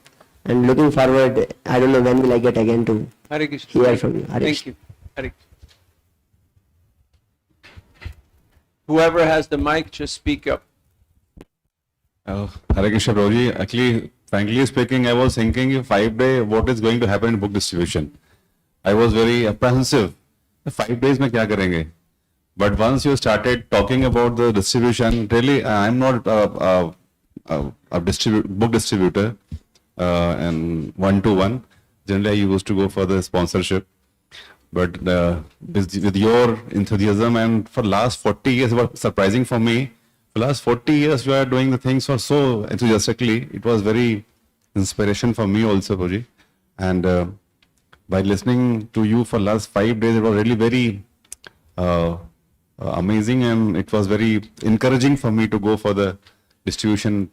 And looking forward, I don't know when will I get again to Hare Krishna. hear from you. Hare Thank Krishna. you. Hare Krishna. Whoever has the mic, just speak up. Hare Krishna Prabhuji, actually, frankly speaking, I was thinking 5 days, what is going to happen in book distribution? I was very apprehensive. 5 days mein kya karenge? But once you started talking about the distribution, really, I'm not a book distributor and one-to-one. Generally, I used to go for the sponsorship. But with your enthusiasm and for last 40 years, it was surprising for me. For last 40 years, you are doing the things so enthusiastically. It was very inspiration for me also, Prabhuji. And by listening to you for last 5 days, it was really very amazing, and it was very encouraging for me to go for the distribution.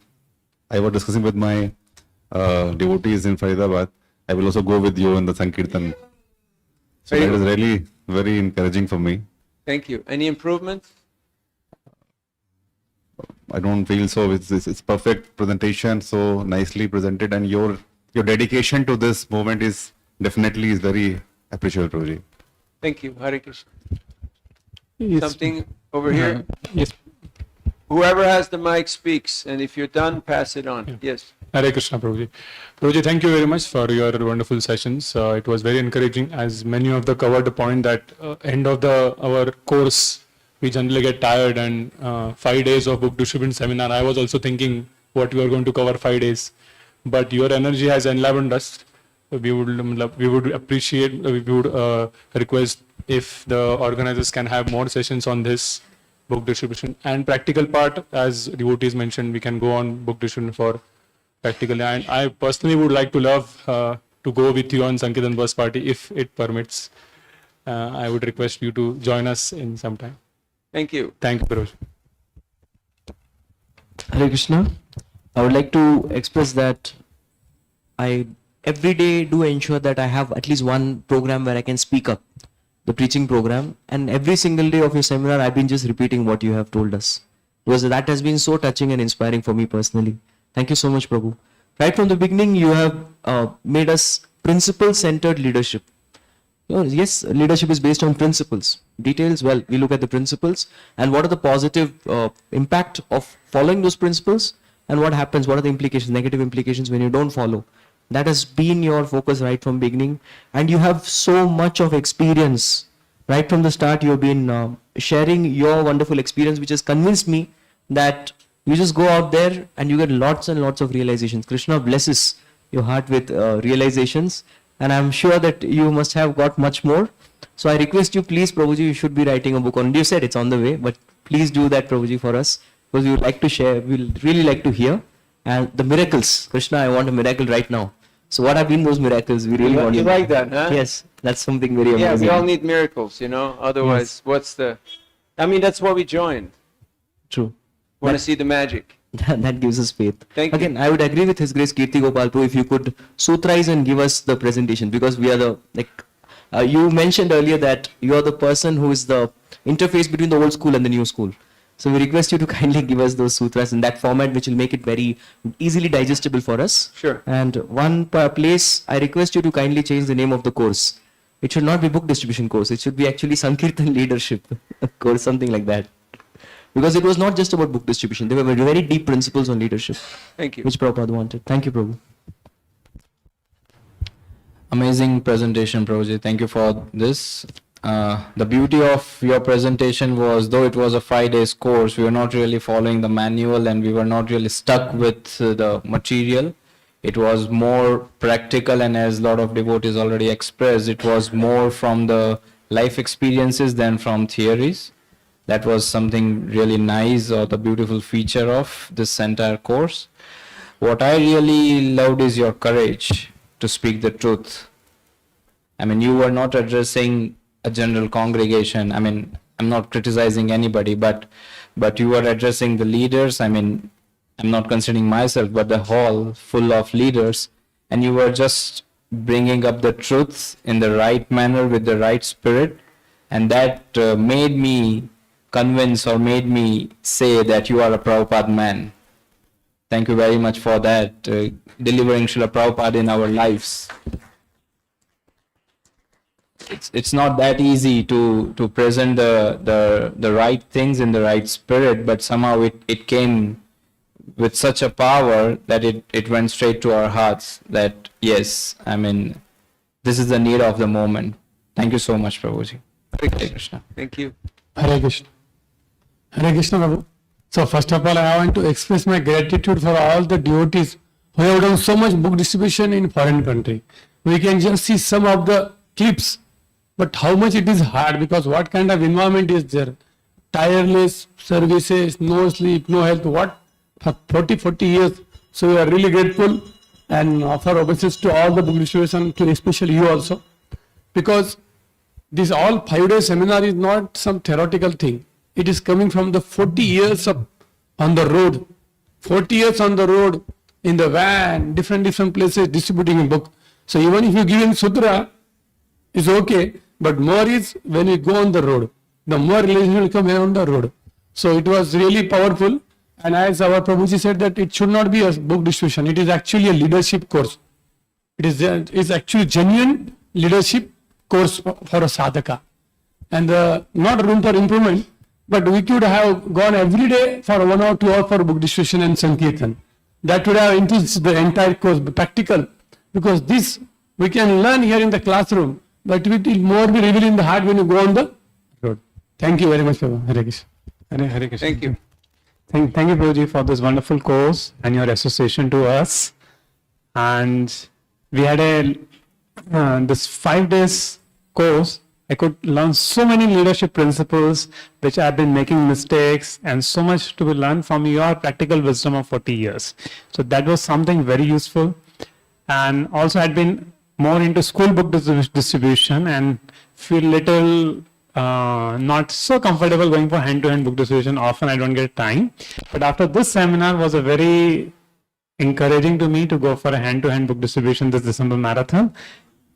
I was discussing with my devotees in Faridabad. I will also go with you in the Sankirtan. So that was really very encouraging for me. Thank you. Any improvements? I don't feel so. It's perfect presentation, so nicely presented, and your dedication to this movement is definitely very appreciable, Prabhuji. Thank you. Hare Krishna. Yes. Something over here? Yes. Whoever has the mic speaks, and if you're done, pass it on. Yes. Hare Krishna, Prabhuji. Prabhuji, thank you very much for your wonderful sessions. It was very encouraging, as many of the covered the point that end of our course, we generally get tired, and 5 days of book distribution seminar, I was also thinking what we are going to cover 5 days. But your energy has enlivened us. We would appreciate, we would request if the organizers can have more sessions on this book distribution. And practical part, as devotees mentioned, we can go on book distribution for practically. And I personally would like to love to go with you on Sankirtan bus party if it permits. I would request you to join us in some time. Thank you. Thank you, Prabhuji. Hare Krishna. I would like to express that I every day do ensure that I have at least one program where I can speak up, the preaching program, and every single day of your seminar I've been just repeating what you have told us, because that has been so touching and inspiring for me personally. Thank you so much, Prabhu. Right from the beginning, you have made us principle-centered leadership. Yes, leadership is based on principles. Details, well, we look at the principles and what are the positive impact of following those principles, and what happens, what are the implications, negative implications when you don't follow. That has been your focus right from beginning, and you have so much of experience. Right from the start, you have been sharing your wonderful experience, which has convinced me that you just go out there and you get lots and lots of realizations. Krishna blesses your heart with realizations, and I'm sure that you must have got much more. So I request you, please, Prabhuji, you should be writing a book on it. You said it's on the way, but please do that, Prabhuji, for us, because we would like to share, we'll really like to hear. And the miracles, Krishna, I want a miracle right now. So what have been those miracles? We really want You to. like that, huh? Yes, that's something very Yeah, amazing. we all need miracles, you know, otherwise what's the, I mean, that's why we join. True. Want to see the magic. That gives us faith. Thank you. Again, I would agree with His Grace Kirti Gopal Prabhu if you could sutraize and give us the presentation, because we are the, you mentioned earlier that you are the person who is the interface between the old school and the new school. So we request you to kindly give us those sutras in that format, which will make it very easily digestible for us. Sure. And one place, I request you to kindly change the name of the course. It should not be book distribution course. It should be actually Sankirtan leadership course, something like that. Because it was not just about book distribution. There were very deep principles on leadership, Thank you. which Prabhupada wanted. Thank you, Prabhu. Amazing presentation, Prabhuji. Thank you for this. The beauty of your presentation was, though it was a 5 days course, we were not really following the manual and we were not really stuck with the material. It was more practical, and as a lot of devotees already expressed, it was more from the life experiences than from theories. That was something really nice, or the beautiful feature of this entire course. What I really loved is your courage to speak the truth. I mean, you were not addressing a general congregation. I mean, I'm not criticizing anybody, but you were addressing the leaders. I mean, I'm not considering myself, but the hall full of leaders, and you were just bringing up the truth in the right manner with the right spirit, and that made me convince, or made me say that you are a Prabhupada man. Thank you very much for that, delivering Srila Prabhupada in our lives. It's not that easy to present the right things in the right spirit, but somehow it came with such a power that it went straight to our hearts, that yes, I mean, this is the need of the moment. Thank you so much, Prabhuji. Hare Krishna. Thank you. Hare Krishna. Hare Krishna, Prabhu. So first of all, I want to express my gratitude for all the devotees who have done so much book distribution in foreign country. We can just see some of the clips, but how much it is hard, because what kind of environment is there? Tireless services, no sleep, no health, what? For 40 years. So we are really grateful and offer obeisance to all the book distribution, to especially you also, because this all 5-day seminar is not some theoretical thing. It is coming from the 40 years of on the road, 40 years on the road, in the van, different places distributing a book. So even if you give in sutra, it's okay, but more is when you go on the road, the more realization will come around the road. So it was really powerful, and as our Prabhuji said that it should not be a book distribution, it is actually a leadership course. It is actually genuine leadership course for a sadhaka, and not room for improvement, but we could have gone every day for 1 or 2 hours for book distribution and Sankirtan. That would have increased the entire course, practical, because this we can learn here in the classroom, but it will more be revealed in the heart when you go on the road. Thank you very much, Prabhu. Hare Krishna. Hare Krishna. Thank you. Thank you, Prabhuji, for this wonderful course and your association to us. And we had this 5 days course. I could learn so many leadership principles, which I've been making mistakes, and so much to be learned from your practical wisdom of 40 years. So that was something very useful. And also I'd been more into school book distribution and feel little not so comfortable going for hand-to-hand book distribution. Often I don't get time. But after this seminar was a very encouraging to me to go for a hand-to-hand book distribution this December marathon.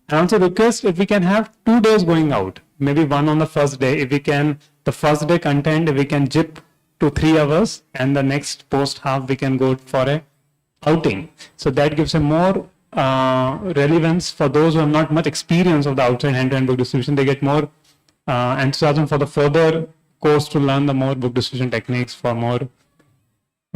I also request if we can have 2 days going out, maybe one on the first day. If we can, the first day content, if we can zip to 3 hours, and the next post half we can go for a outing. So that gives a more relevance for those who have not much experience of the outside hand-to-hand book distribution. They get more enthusiasm for the further course to learn the more book distribution techniques for more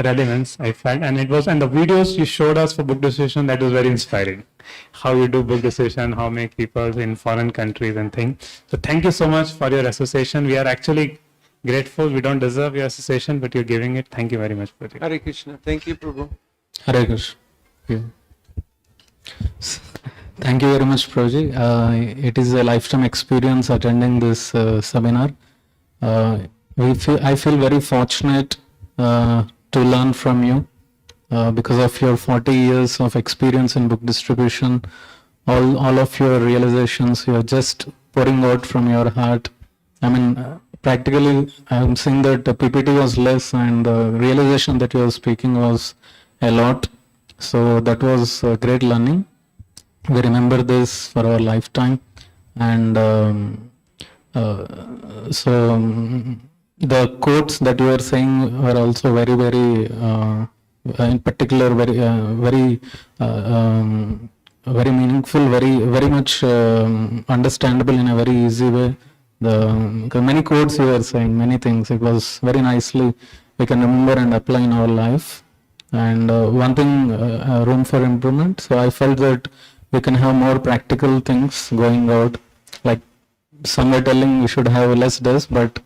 relevance, I felt. And the videos you showed us for book distribution, that was very inspiring. How you do book distribution, how make people in foreign countries and things. So thank you so much for your association. We are actually grateful. We don't deserve your association, but you're giving it. Thank you very much, Pradeep. Hare Krishna. Thank you, Prabhu. Hare Krishna. Yeah. Thank you very much, Prabhuji. It is a lifetime experience attending this seminar. I feel very fortunate to learn from you because of your 40 years of experience in book distribution. All of your realizations, you are just pouring out from your heart. I mean, practically, I'm seeing that the PPT was less and the realization that you were speaking was a lot. So that was great learning. We remember this for our lifetime. And the quotes that you were saying were also very, very, in particular, very meaningful, very much understandable in a very easy way. The many quotes you were saying, many things, it was very nicely we can remember and apply in our life. And one thing, room for improvement. So I felt that we can have more practical things going out. Like some were telling we should have less days, but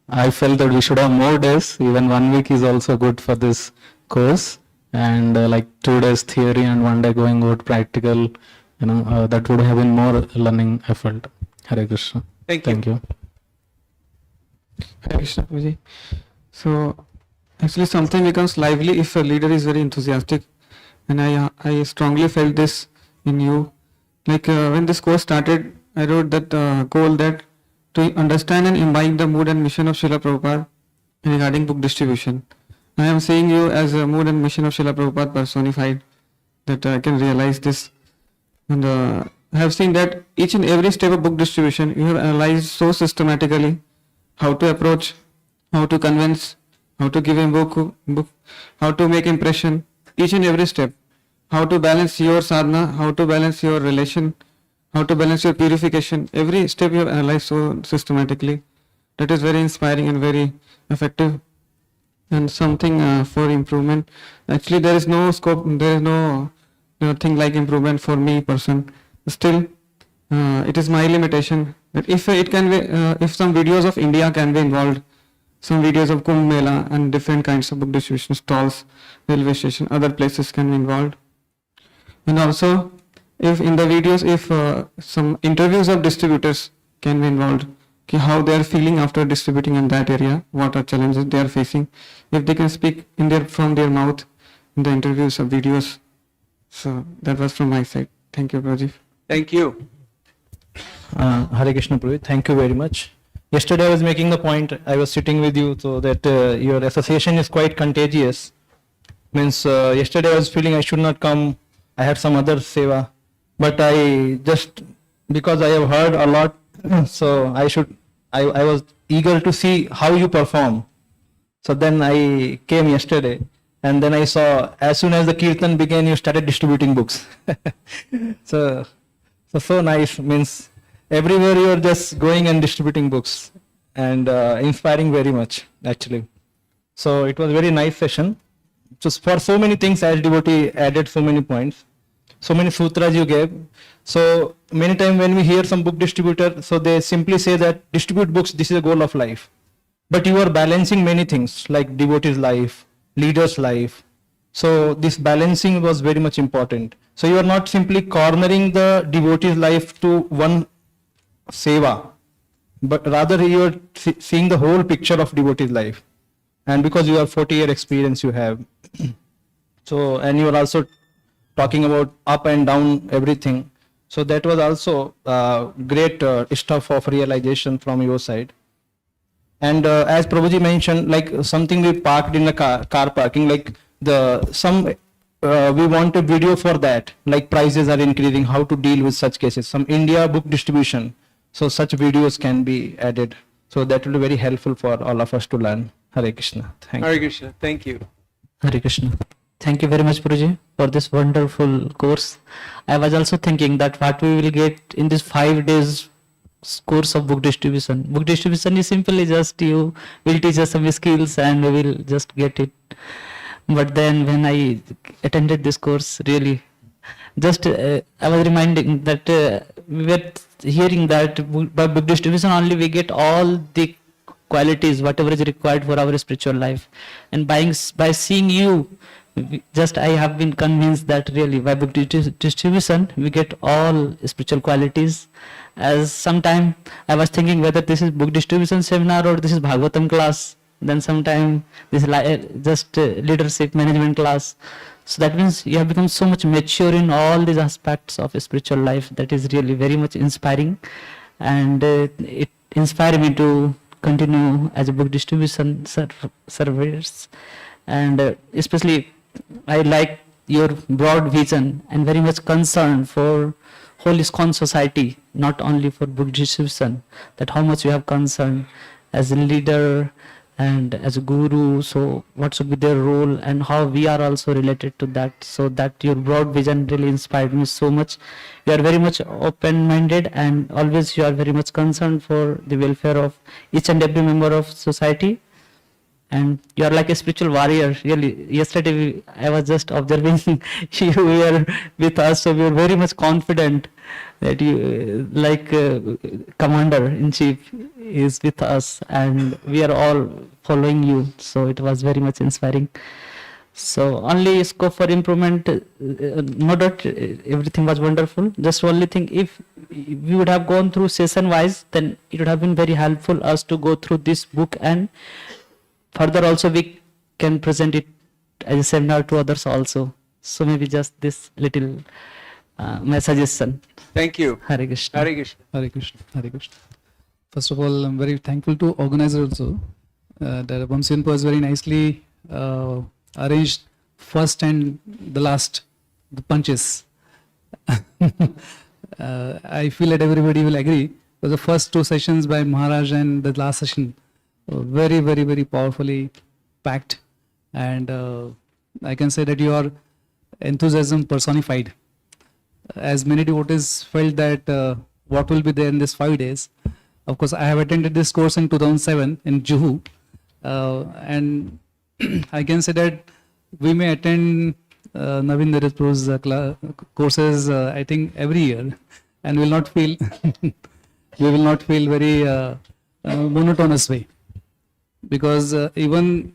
I felt that we should have more days. Even 1 week is also good for this course. And like 2 days theory and 1 day going out practical, that would have been more learning effort. Hare Krishna. Thank you. Hare Krishna, Prabhuji. So actually something becomes lively if a leader is very enthusiastic, and I strongly felt this in you. Like when this course started, I wrote that goal that to understand and imbibe the mood and mission of Srila Prabhupada regarding book distribution. I am seeing you as a mood and mission of Srila Prabhupada personified, that I can realize this. And I have seen that each and every step of book distribution you have analyzed so systematically, how to approach, how to convince, how to give a book, how to make impression, each and every step, how to balance your sadhana, how to balance your relation, how to balance your purification. Every step you have analyzed so systematically. That is very inspiring and very effective, and something for improvement. Actually, there is no scope, there is no thing like improvement for me person. Still, it is my limitation that if it can be, if some videos of India can be involved, some videos of Kumbh Mela and different kinds of book distribution stalls, railway station, other places can be involved. And also, if in the videos, if some interviews of distributors can be involved, how they are feeling after distributing in that area, what are challenges they are facing, if they can speak from their mouth in the interviews or videos. So that was from my side. Thank you, Prabhuji. Thank you. Hare Krishna Prabhu, thank you very much. Yesterday I was making the point, I was sitting with you, so that your association is quite contagious. Means yesterday I was feeling I should not come, I had some other seva, but I just, because I have heard a lot, so I was eager to see how you perform. So then I came yesterday, and then I saw as soon as the kirtan began, you started distributing books. So nice, means everywhere you are just going and distributing books, and inspiring very much actually. So it was a very nice session. Just for so many things, as devotee added so many points, so many sutras you gave. So many times when we hear some book distributor, so they simply say that distribute books, this is a goal of life. But you are balancing many things like devotee's life, leader's life. So this balancing was very much important. So you are not simply cornering the devotee's life to one seva, but rather you are seeing the whole picture of devotee's life. And because you have 40-year experience you have. So, and you are also talking about up and down everything. So that was also great stuff of realization from your side. And as Prabhuji mentioned, like something we parked in the car parking, like we want a video for that, like prices are increasing, how to deal with such cases. Some India book distribution, so such videos can be added. So that will be very helpful for all of us to learn. Hare Krishna. Thank you. Hare Krishna. Thank you. Hare Krishna. Thank you very much, Guruji, for this wonderful course. I was also thinking that what we will get in this 5 days course of book distribution. Book distribution is simply just you will teach us some skills and we will just get it. But then when I attended this course, really, just I was reminding that we were hearing that by book distribution only we get all the qualities, whatever is required for our spiritual life. And by seeing you, just I have been convinced that really by book distribution we get all spiritual qualities. As sometime I was thinking whether this is book distribution seminar or this is Bhagavatam class, then sometime this just leadership management class. So that means you have become so much mature in all these aspects of spiritual life. That is really very much inspiring, and it inspired me to continue as a book distribution surveyors. And especially I like your broad vision and very much concern for whole ISKCON society, not only for book distribution, that how much you have concern as a leader and as a guru, so what should be their role and how we are also related to that. So that your broad vision really inspired me so much. You are very much open-minded and always you are very much concerned for the welfare of each and every member of society. And you are like a spiritual warrior, really. Yesterday I was just observing you were with us, so we were very much confident that you, like commander-in-chief is with us and we are all following you. So it was very much inspiring. So only scope for improvement, no doubt everything was wonderful. Just only thing, if we would have gone through session-wise, then it would have been very helpful us to go through this book, and further also we can present it as a seminar to others also. So maybe just this little my suggestion. Thank you. Hare Krishna. Hare Krishna. Hare Krishna. Hare Krishna. First of all, I'm very thankful to organizer also. That Vamsyanpa was very nicely arranged first and the last, the punches. I feel that everybody will agree. The first 2 sessions by Maharaj and the last session very, very, very powerfully packed. And I can say that your enthusiasm personified. As many devotees felt that what will be there in this 5 days. Of course, I have attended this course in 2007 in Juhu. And I can say that we may attend Naveen Dharishpuru's courses, I think, every year, and will not feel we will not feel very monotonous way, because even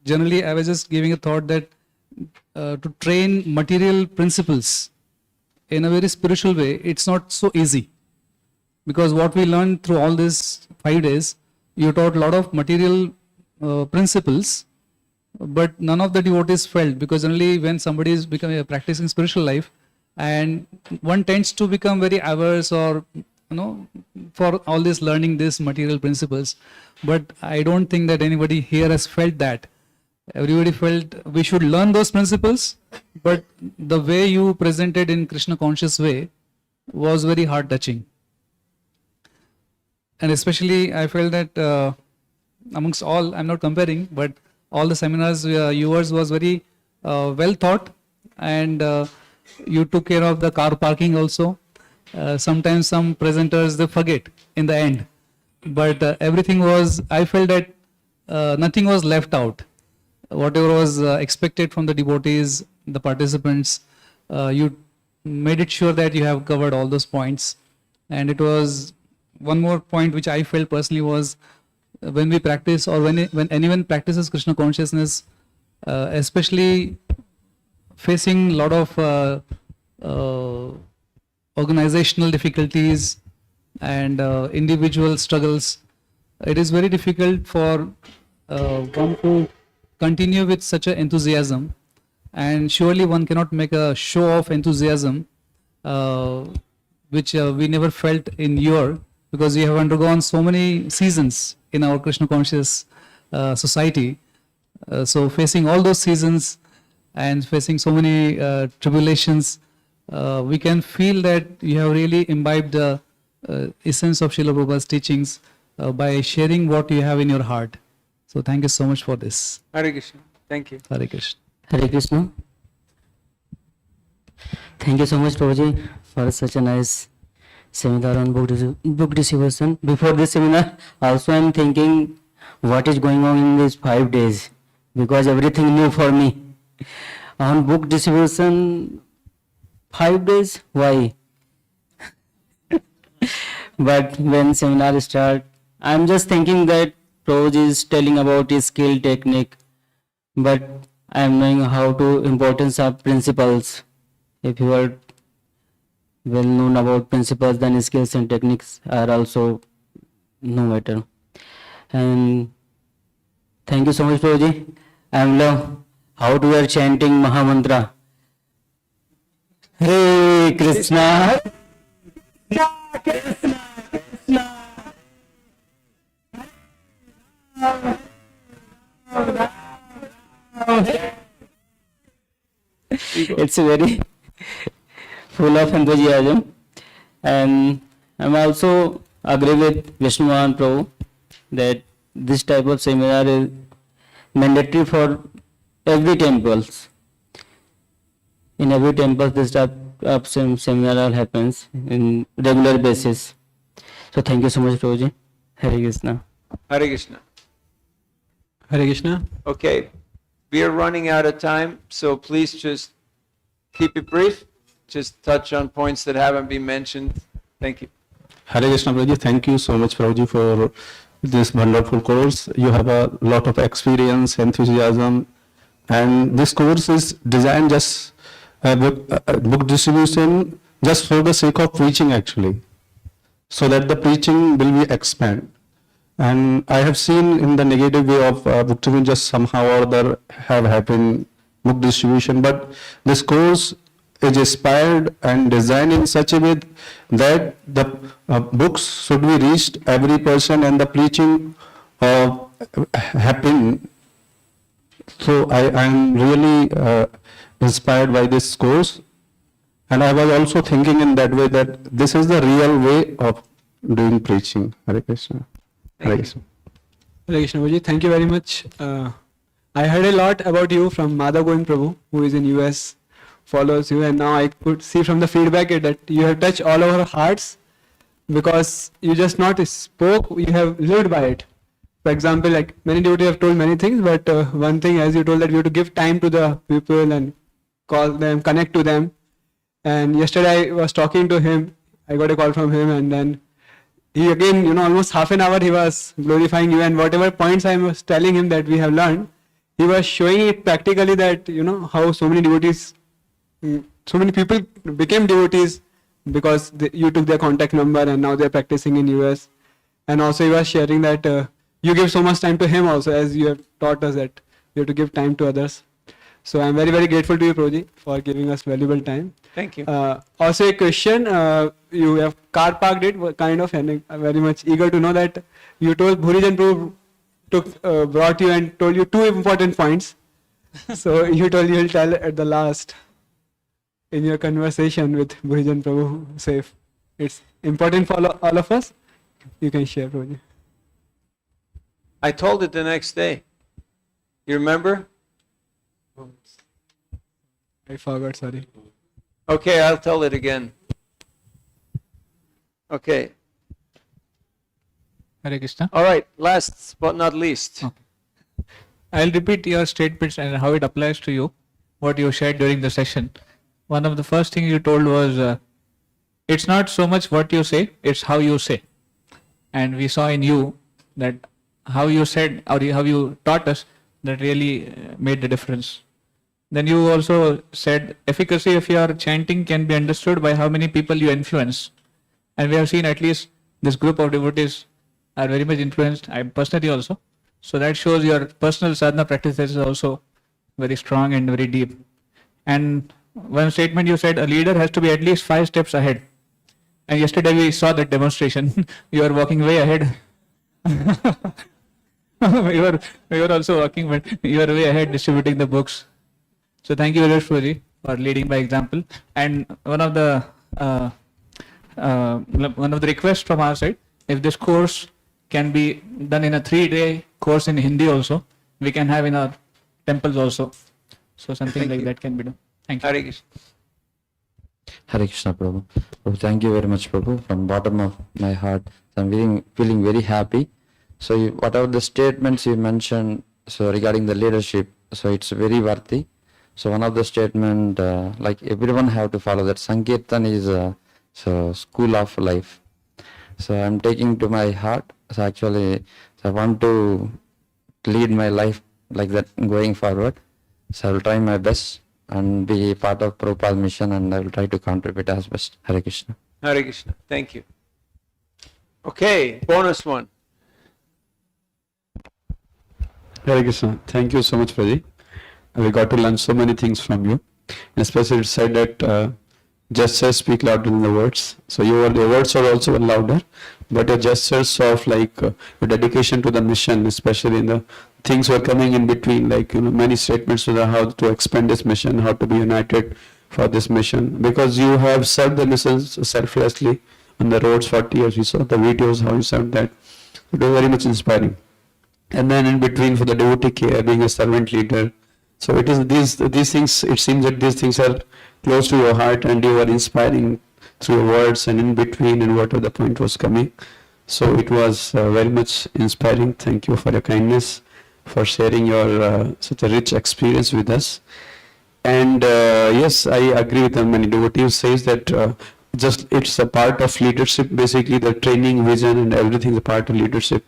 generally I was just giving a thought that to train material principles in a very spiritual way, it's not so easy, because what we learned through all these 5 days, you taught a lot of material principles, but none of the devotees felt, because only when somebody is becoming practicing spiritual life, and one tends to become very averse or for all this learning this material principles. But I don't think that anybody here has felt that. Everybody felt we should learn those principles, but the way you presented in Krishna conscious way was very heart touching. And especially I felt that amongst all, I'm not comparing, but all the seminars yours was very well thought, and you took care of the car parking also. Sometimes some presenters, they forget in the end, but everything was, I felt that nothing was left out. Whatever was expected from the devotees, the participants, you made it sure that you have covered all those points. And it was one more point which I felt personally was, when we practice, or when anyone practices Krishna consciousness, especially facing a lot of organizational difficulties and individual struggles, it is very difficult for one to continue with such an enthusiasm. And surely one cannot make a show of enthusiasm which we never felt in your, because we have undergone so many seasons in our Krishna conscious society. So facing all those seasons and facing so many tribulations, we can feel that you have really imbibed the essence of Srila Prabhupada's teachings by sharing what you have in your heart. So thank you so much for this. Hare Krishna. Thank you. Hare Krishna. Hare Krishna. Thank you so much, Prabhuji, for such a nice seminar on book distribution. Before this seminar, also I am thinking what is going on in these 5 days, because everything new for me. On book distribution, 5 days, why? But when seminar start, I am just thinking that Prabhuji is telling about his skill technique, but I am knowing how to importance of principles. If you are well known about principles, then skills and techniques are also no matter. And thank you so much, Prabhuji. I love how we are chanting Mahamantra. Hare Krishna. It's very full of enthusiasm, and I'm also agree with Vishnu Mohan Prabhu that this type of seminar is mandatory for every temples. In every temple, this type of seminar happens in regular basis. So thank you so much, Prabhuji. Hare Krishna. Hare Krishna. Hare Krishna. Okay, we are running out of time, so please just keep it brief. Just touch on points that haven't been mentioned. Thank you. Hare Krishna, Prabhuji. Thank you so much, Prabhuji, for this wonderful course. You have a lot of experience, enthusiasm, and this course is designed just book distribution just for the sake of preaching, actually, so that the preaching will be expanded. And I have seen in the negative way of book distribution just somehow or other have happened book distribution, but this course is inspired and designed in such a way that the books should be reached every person and the preaching happen. So I am really inspired by this course, and I was also thinking in that way that this is the real way of doing preaching. Hare Krishna. Hare Krishna. Hare Krishna, Prabhuji. Thank you very much. I heard a lot about you from Madhav Govind Prabhu, who is in US, follows you, and now I could see from the feedback that you have touched all our hearts, because you just not spoke, you have lived by it. For example, like many devotees have told many things, but one thing, as you told, that you have to give time to the people and call them, connect to them. And yesterday I was talking to him, I got a call from him, and then he again, almost half an hour he was glorifying you, and whatever points I was telling him that we have learned, he was showing it practically that, how so many devotees, so many people became devotees because you took their contact number and now they're practicing in US. And also he was sharing that you give so much time to him also, as you have taught us that we have to give time to others. So I'm very, very grateful to you, Prabhuji, for giving us valuable time. Thank you. Also a question, you have car parked it, kind of, and I'm very much eager to know that you told Bhurijan Prabhu brought you and told you 2 important points. So you told you'll tell at the last in your conversation with Bhurijan Prabhu. So if it's important for all of us, you can share, Prabhuji. I told it the next day. You remember? I forgot, sorry. Okay, I'll tell it again. Okay. Hare Krishna. All right, last but not least. I'll repeat your statements and how it applies to you, what you shared during the session. One of the first things you told was, it's not so much what you say, it's how you say. And we saw in you that how you said, or how you taught us, that really made the difference. Then you also said efficacy of your chanting can be understood by how many people you influence. And we have seen at least this group of devotees are very much influenced, I personally also. So that shows your personal sadhana practice is also very strong and very deep. And one statement you said, a leader has to be at least 5 steps ahead. And yesterday we saw that demonstration. You are walking way ahead. you are also walking, but you are way ahead distributing the books. So thank you very much, Prabhuji, for leading by example. And one of the requests from our side, if this course can be done in a 3-day course in Hindi also, we can have in our temples also. So something like that can be done. Thank you. Hare Krishna. Hare Krishna, Prabhu. Prabhu, thank you very much, Prabhu, from bottom of my heart. I'm feeling very happy. So whatever the statements you mentioned, so regarding the leadership, so it's very worthy. So one of the statement, like everyone have to follow that. Sankirtan is so school of life. So I'm taking to my heart. So actually, so I want to lead my life like that going forward. So I will try my best and be part of Prabhupada's mission, and I will try to contribute as best. Hare Krishna. Hare Krishna. Thank you. Okay, bonus one. Hare Krishna. Thank you so much, Pradeep. We got to learn so many things from you. Especially it said that gestures speak louder than the words. So your words are also louder, but your gestures of like your dedication to the mission, especially in the things were coming in between, like many statements to the how to expand this mission, how to be united for this mission, because you have served the missions selflessly on the roads 40 years. We saw the videos how you served that. It was very much inspiring. And then in between for the devotee care, being a servant leader. So it is these things, it seems that these things are close to your heart and you are inspiring through your words and in between and whatever the point was coming. So it was very much inspiring. Thank you for your kindness, for sharing your such a rich experience with us. And yes, I agree with many devotees says that just it's a part of leadership, basically the training, vision and everything is a part of leadership.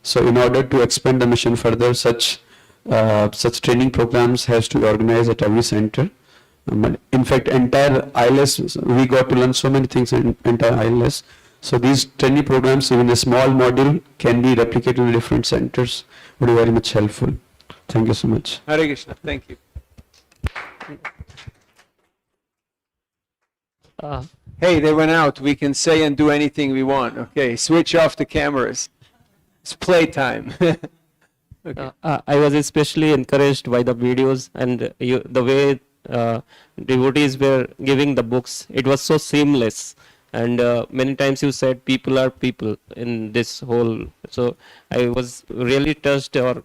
So in order to expand the mission further, such training programs has to be organized at every center. In fact, entire ILS, we got to learn so many things in entire ILS. So these training programs, even a small module, can be replicated in different centers. Would be very much helpful. Thank you so much. Hare Krishna. Thank you. Hey, they went out. We can say and do anything we want. Okay, switch off the cameras. It's playtime. Okay. I was especially encouraged by the videos and the way devotees were giving the books. It was so seamless, and many times you said people are people in this whole. So I was really touched, or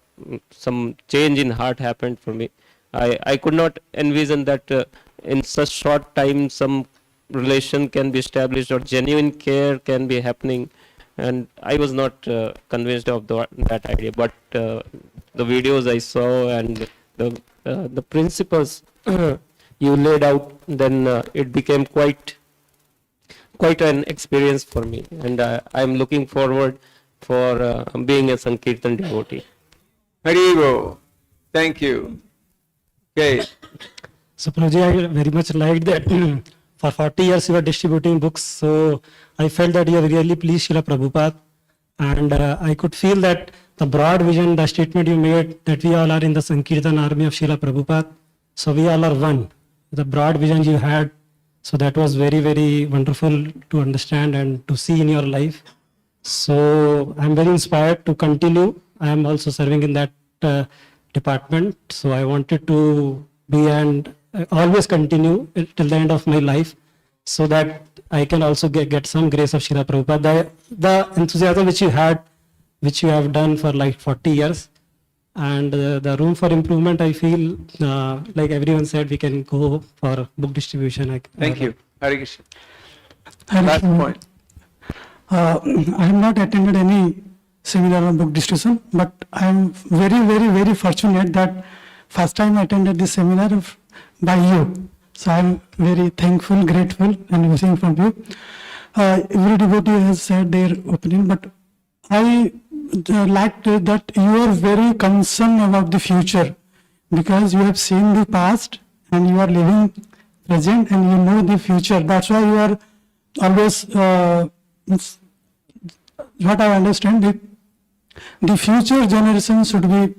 some change in heart happened for me. I could not envision that in such short time some relation can be established or genuine care can be happening. And I was not convinced of that idea, but the videos I saw and the principles you laid out, then it became quite an experience for me, and I'm looking forward for being a Sankirtan devotee. Haribo. Thank you. Okay. So Prabhuji, I very much liked that for 40 years you were distributing books. So I felt that you have really pleased Srila Prabhupada, and I could feel that the broad vision, the statement you made that we all are in the Sankirtan army of Srila Prabhupada. So we all are one. The broad vision you had, so that was very, very wonderful to understand and to see in your life. So I'm very inspired to continue. I am also serving in that department. So I wanted to be and always continue till the end of my life, so that I can also get some grace of Srila Prabhupada. The enthusiasm which you had, which you have done for like 40 years, and the room for improvement, I feel, like everyone said, we can go for book distribution. Thank you. Hare Krishna. Hare Last Krishna. point. I have not attended any seminar on book distribution, but I am very, very, very fortunate that first time I attended this seminar by you. So I am very thankful, grateful, and listening from you. Every devotee has said their opinion, but I liked that you are very concerned about the future, because you have seen the past and you are living present and you know the future. That's why you are always, what I understand, the future generation should be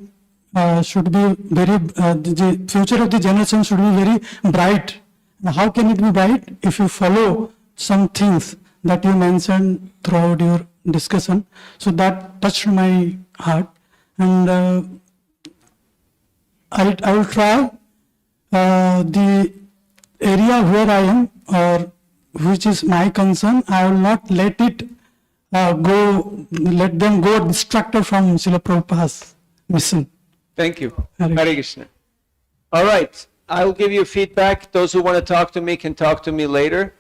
very, the future of the generation should be very bright, how can it be right if you follow some things that you mentioned throughout your discussion? So that touched my heart, and I will try the area where I am or which is my concern. I will not let it let them go distracted from Srila Prabhupada's mission. Thank you. Hare Hare Krishna. All right, I'll give you feedback. Those who want to talk to me can talk to me later.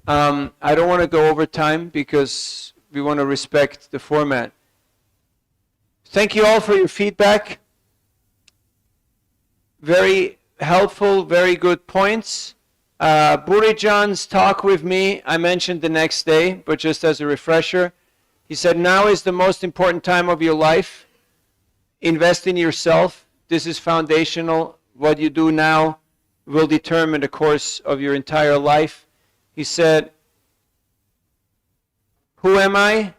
I don't want to go over time because we want to respect the format. Thank you all for your feedback. Very helpful, very good points. Burijan's talk with me, I mentioned the next day, but just as a refresher, he said, now is the most important time of your life. Invest in yourself. This is foundational. What you do now will determine the course of your entire life. He said, who am I?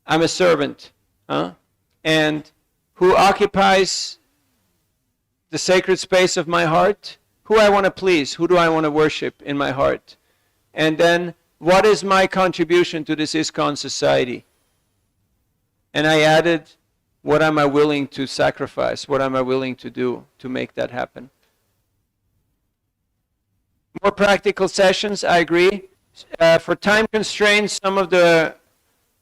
I'm a servant. And who occupies the sacred space of my heart? Who I want to please? Who do I want to worship in my heart? And then, what is my contribution to this ISKCON society? And I added, what am I willing to sacrifice? What am I willing to do to make that happen? More practical sessions, I agree. For time constraints, some of the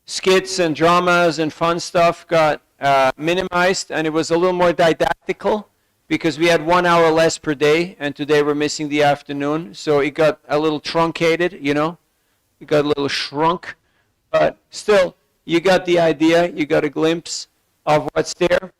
skits and dramas and fun stuff got minimized, and it was a little more didactical because we had 1 hour less per day, and today we're missing the afternoon, so it got a little truncated, you know? It got a little shrunk, but still, you got the idea, you got a glimpse of what's there.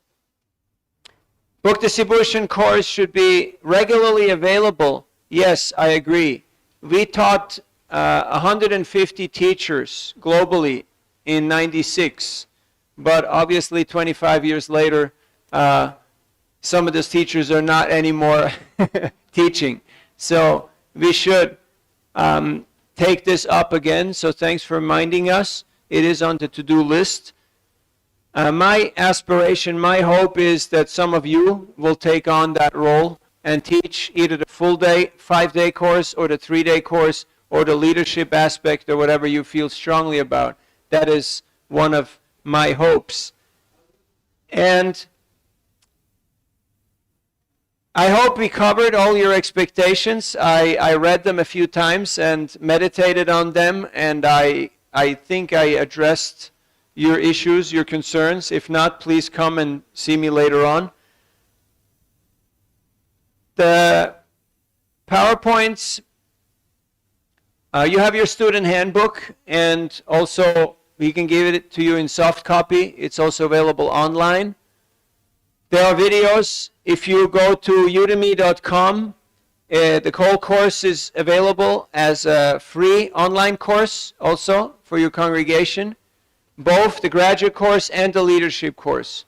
Book Distribution course should be regularly available. Yes, I agree. We taught 150 teachers globally in '96, but obviously 25 years later, some of those teachers are not anymore teaching. So we should take this up again. So thanks for reminding us. It is on the to-do list. My aspiration, my hope is that some of you will take on that role and teach either the full day, 5-day course, or the 3-day course, or the leadership aspect, or whatever you feel strongly about. That is one of my hopes. And I hope we covered all your expectations. I read them a few times and meditated on them, and I think I addressed your issues, your concerns. If not, please come and see me later on. The PowerPoints, you have your student handbook, and also we can give it to you in soft copy. It's also available online. There are videos. If you go to udemy.com, the whole course is available as a free online course also for your congregation, both the graduate course and the leadership course.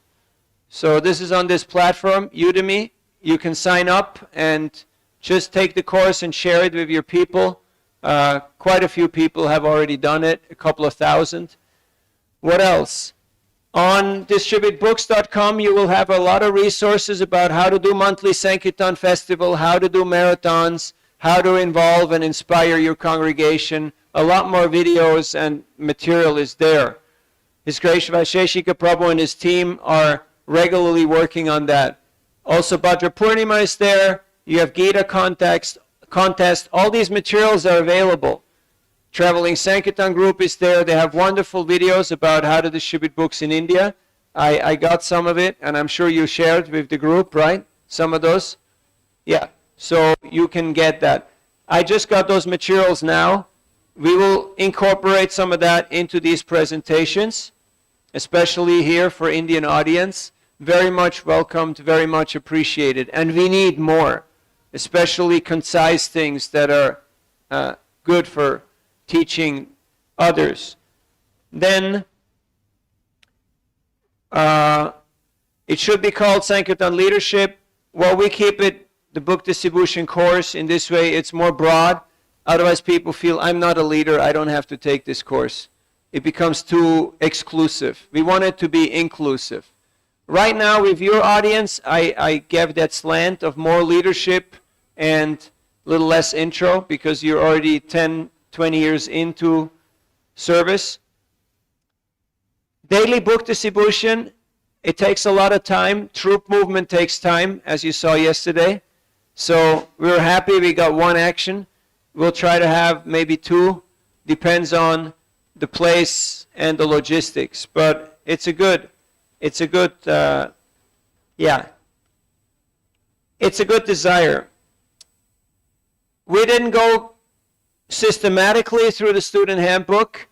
So this is on this platform, Udemy. You can sign up and just take the course and share it with your people. Quite a few people have already done it, a couple of thousand. What else? On distributebooks.com, you will have a lot of resources about how to do monthly Sankirtan festival, how to do marathons, how to involve and inspire your congregation. A lot more videos and material is there. His Grace Vaisheshika Prabhu and his team are regularly working on that. Also, Bhadra Purnima is there. You have Gita contest. All these materials are available. Traveling Sankirtan group is there. They have wonderful videos about how to distribute books in India. I got some of it, and I'm sure you shared with the group, right? Some of those? Yeah, so you can get that. I just got those materials now. We will incorporate some of that into these presentations, especially here for Indian audience. Very much welcomed, very much appreciated. And we need more, especially concise things that are good for teaching others. Then it should be called Sankirtan Leadership. Well, we keep it the book distribution course. In this way, it's more broad. Otherwise, people feel, I'm not a leader, I don't have to take this course. It becomes too exclusive. We want it to be inclusive. Right now, with your audience, I gave that slant of more leadership and little less intro because you're already 10, 20 years into service. Daily book distribution, it takes a lot of time. Troop movement takes time, as you saw yesterday. So we were happy we got one action. We'll try to have maybe two, depends on the place and the logistics. But it's a good desire. We didn't go systematically through the student handbook.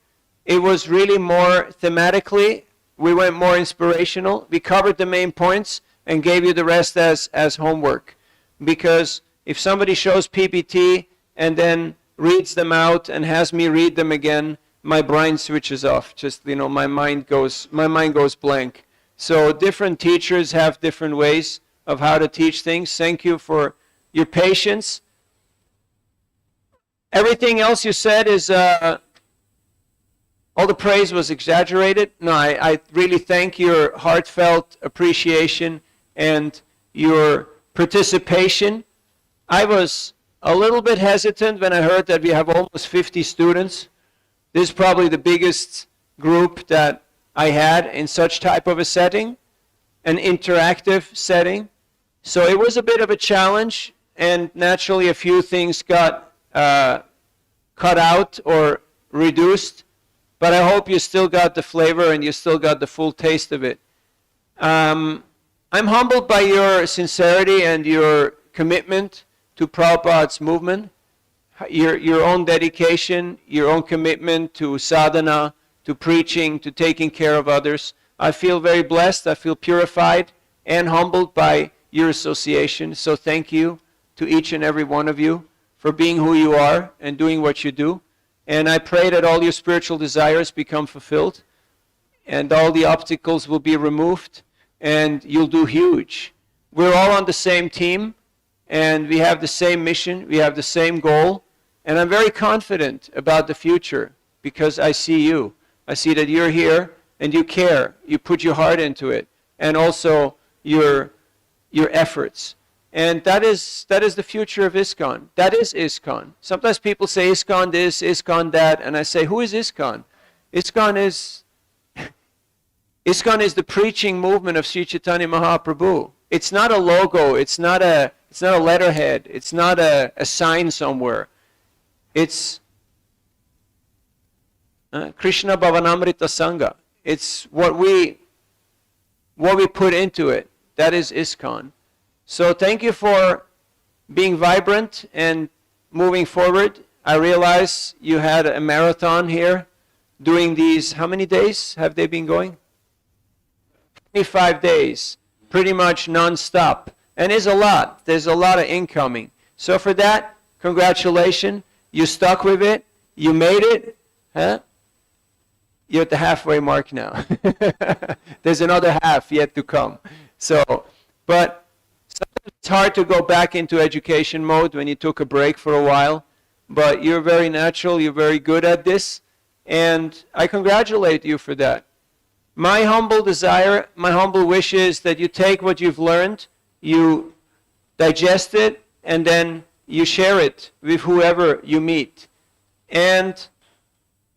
It was really more thematically. We went more inspirational. We covered the main points and gave you the rest as homework. Because if somebody shows PPT and then reads them out and has me read them again, my brain switches off. Just, my mind goes blank. So different teachers have different ways of how to teach things. Thank you for your patience. Everything else you said is, all the praise was exaggerated. No, I really thank your heartfelt appreciation and your participation. I was a little bit hesitant when I heard that we have almost 50 students. This is probably the biggest group that I had in such type of a setting, an interactive setting. So it was a bit of a challenge, and naturally a few things got cut out or reduced, but I hope you still got the flavor and you still got the full taste of it. I'm humbled by your sincerity and your commitment to Prabhupada's movement, your own dedication, your own commitment to sadhana, to preaching, to taking care of others. I feel very blessed, I feel purified and humbled by your association. So thank you to each and every one of you for being who you are and doing what you do. And I pray that all your spiritual desires become fulfilled and all the obstacles will be removed and you'll do huge. We're all on the same team and we have the same mission, we have the same goal, and I'm very confident about the future because I see you. I see that you're here and you care, you put your heart into it, and also your efforts. And that is the future of ISKCON. That is ISKCON. Sometimes people say ISKCON this, ISKCON that, and I say, who is ISKCON? ISKCON is the preaching movement of Sri Chaitanya Mahaprabhu. It's not a logo, it's not a letterhead, it's not a sign somewhere. It's Krishna Bhavanamrita Sangha. It's what we put into it. That is ISKCON. So thank you for being vibrant and moving forward. I realize you had a marathon here doing these, how many days have they been going? 25 days, pretty much non-stop. And there's a lot of incoming. So for that, congratulations. You stuck with it, you made it, huh? You're at the halfway mark now. There's another half yet to come. So, but sometimes it's hard to go back into education mode when you took a break for a while, but you're very natural, you're very good at this, and I congratulate you for that. My humble desire, my humble wish is that you take what you've learned, you digest it, and then you share it with whoever you meet. And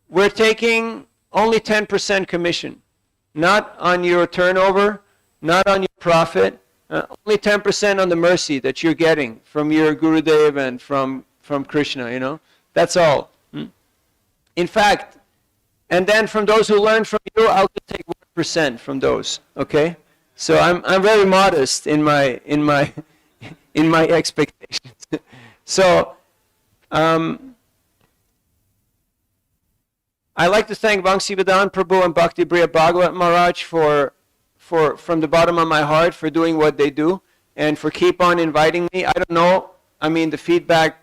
we're taking only 10% commission, not on your turnover, not on your profit, only 10% on the mercy that you're getting from your Gurudev and from Krishna, That's all. In fact, and then from those who learn from you, I'll just take 1% from those, okay? So I'm very modest in my expectations. So I like to thank Vamsivedanta Prabhu and Bhakti Priya Bhagavat Maharaj for from the bottom of my heart for doing what they do and for keep on inviting me. I don't know. I mean, the feedback,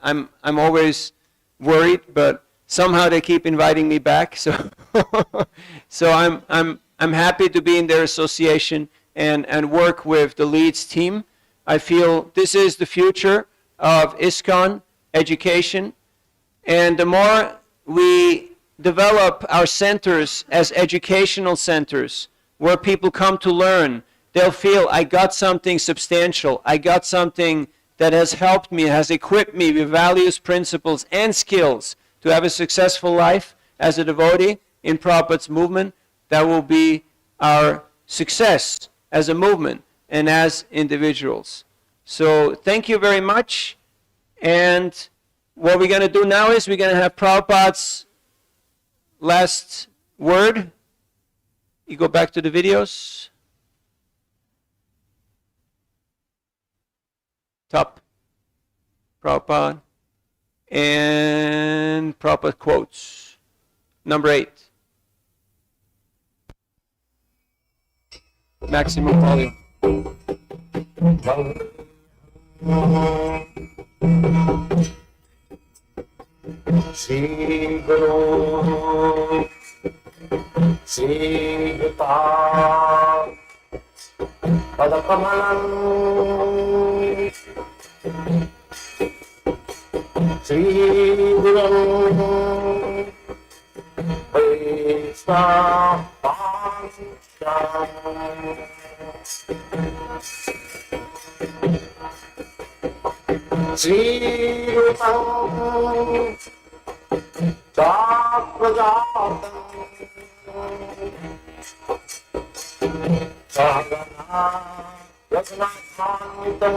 I'm always worried, but somehow they keep inviting me back. So so I'm happy to be in their association and work with the Leeds team. I feel this is the future of ISKCON education, and the more we develop our centers as educational centers where people come to learn, they'll feel, I got something substantial, I got something that has helped me, has equipped me with values, principles, and skills to have a successful life as a devotee in Prabhupada's movement. That will be our success as a movement and as individuals. So thank you very much. And what we're going to do now is we're going to have Prabhupada's last word. You go back to the videos. Top. Prabhupada. And Prabhupada quotes. Number 8. Maximum volume. Shri Guru Shri Yuta Padakamalam Shri Guru Vaishnava Shri Yutam Chakrajatam Sagana Yagnathantam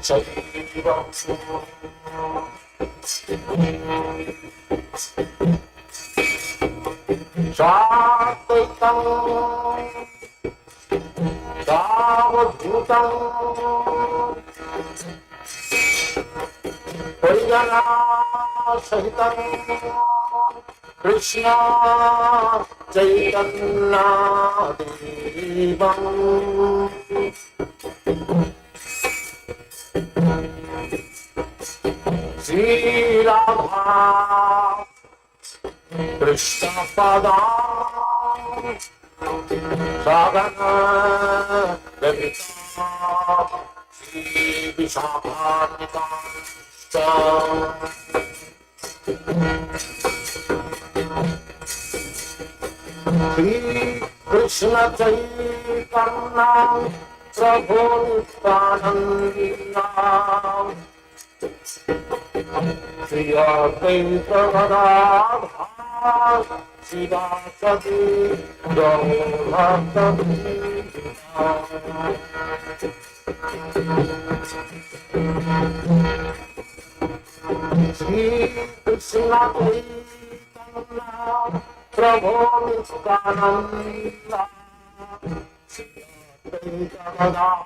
Chaivam Shakaitam Savadhutam Parijana Sahitam Krishna Chaitanya Devam Sri Radha Krishna Padam Sagana Lalita Sri Vishakhanika Sri Krishna Chaitanya Prabhu Nityananda Sri Advaita Gadadhar Sivasati Gaurabhakti Sri Krishna Chaitanya Prabhu Nityananda Sri Advaita Gadadhar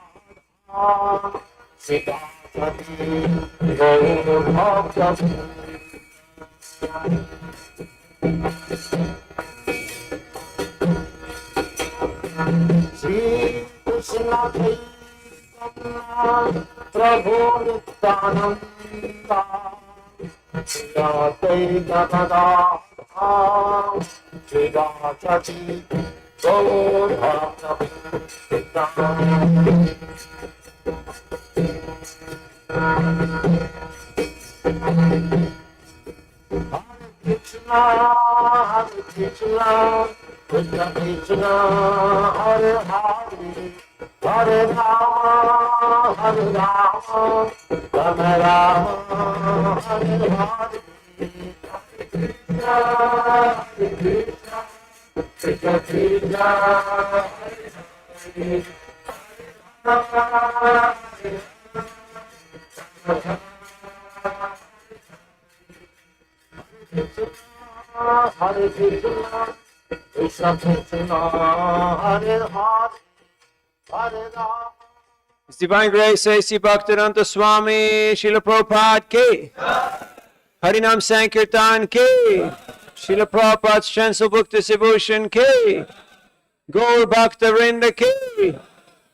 Sivasati Gaurabhakti Sri Krishna Chaitanya Prabhu Nityananda Sri Advaita Gadadhar Sivasati Gaurabhakti Krishna, Hare Krishna, Krishna Krishna, Hare Hare, Hare Rama, Hare Rama, Rama Rama, Hare Hare, Hare Krishna, Krishna Krishna, Hare Hare, Rama Hare Hare Krishna, Krishna Krishna, Hare Hare, Hare Rama. His Divine Grace A.C. Bhaktivedanta Swami Srila Prabhupada ki Harinam Sankirtan ki Srila Prabhupada's Chancellor Bhakti Sibhushan ki Gaur Bhakta Vrinda ki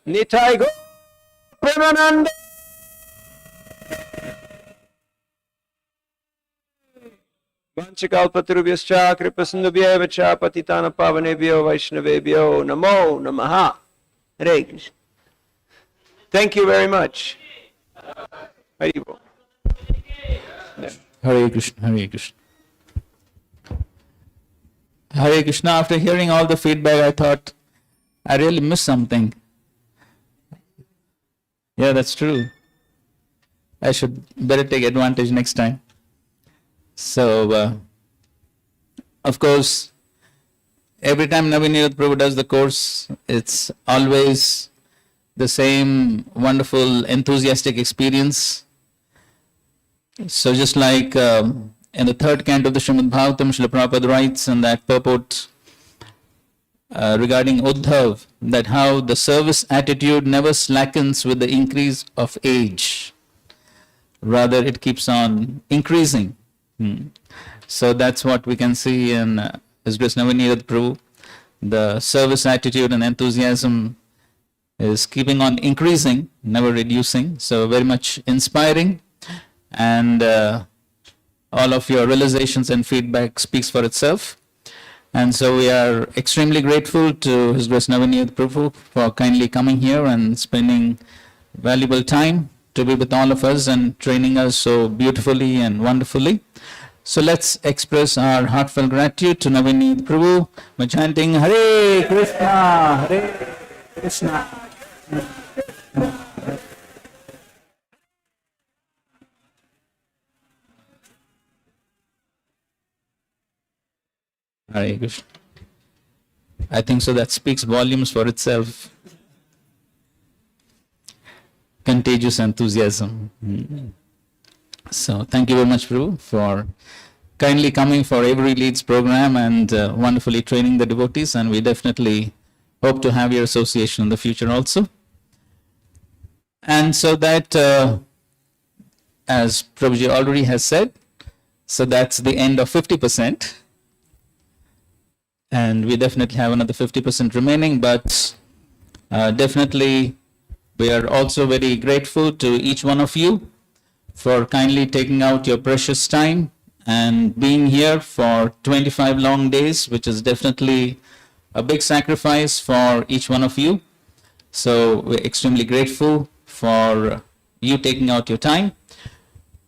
Nitai Gaur Premananda. Vanchakalpatarubhyascha kripasindubhyeva cha patitana pavanebhyo vaishnavebhyo namo namaha. Hare Krishna. Thank you very much. Haribo. Hare Krishna, Hare Krishna. Hare Krishna, after hearing all the feedback, I thought I really missed something. Yeah, that's true. I should better take advantage next time. So, of course, every time Naveen Nirath Prabhu does the course, it's always the same wonderful, enthusiastic experience. So just like in the third canto of the Srimad Bhagavatam, Srila Prabhupada writes in that purport regarding Uddhav, that how the service attitude never slackens with the increase of age. Rather, it keeps on increasing. So that's what we can see in His Grace Naveen Nirath Prabhu. The service attitude and enthusiasm is keeping on increasing, never reducing. So very much inspiring. And all of your realizations and feedback speaks for itself. And so we are extremely grateful to His Grace Naveen Nirath Prabhu for kindly coming here and spending valuable time to be with all of us and training us so beautifully and wonderfully. So let's express our heartfelt gratitude to Naveen Nirath Prabhu by chanting Hare Krishna, Hare Krishna. Hare Krishna. I think so that speaks volumes for itself. Contagious enthusiasm. So thank you very much, Prabhu, for kindly coming for Every Leads program and wonderfully training the devotees, and we definitely hope to have your association in the future also. And so that, as Prabhuji already has said, so that's the end of 50%. And we definitely have another 50% remaining, but definitely we are also very grateful to each one of you for kindly taking out your precious time and being here for 25 long days, which is definitely a big sacrifice for each one of you. So we're extremely grateful for you taking out your time.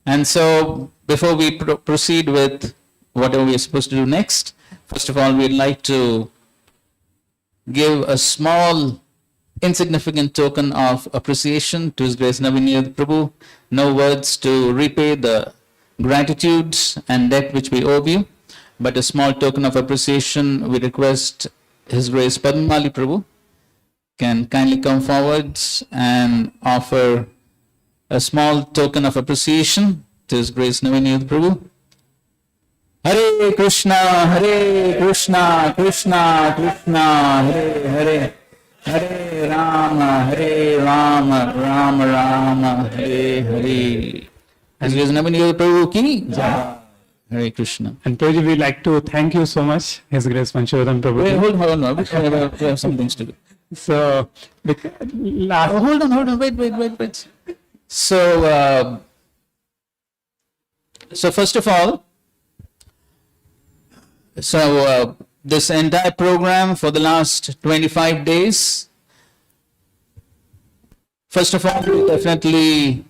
And so before we proceed with whatever we're supposed to do next, first of all, we'd like to give a small, insignificant token of appreciation to His Grace Naveen Nirath Prabhu. No words to repay the gratitude and debt which we owe you, but a small token of appreciation. We request His Grace Padmamali Prabhu can kindly come forward and offer a small token of appreciation to His Grace Naveen Nirath Prabhu. Hare Krishna, Hare Krishna, Krishna Krishna, Hare Hare, Hare Rama, Rama Rama, Hare Hare. As Grace Naveen Nirath Prabhu ki Jai. Hare Krishna. And Prabhuji, we'd like to thank you so much, His Grace Vanshavadan Prabhu. Wait, hold on. We have some things to do. So, Hold on. Wait. So first of all, this entire program for the last 25 days, first of all, we definitely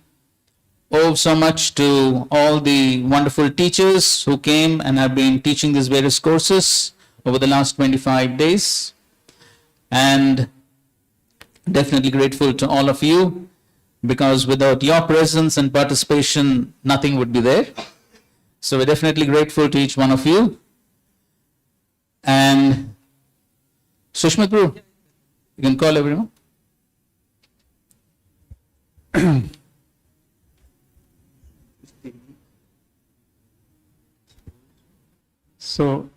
owe so much to all the wonderful teachers who came and have been teaching these various courses over the last 25 days. And definitely grateful to all of you, because without your presence and participation, nothing would be there. So we're definitely grateful to each one of you. And Sushmit Prabhu, you can call everyone. So,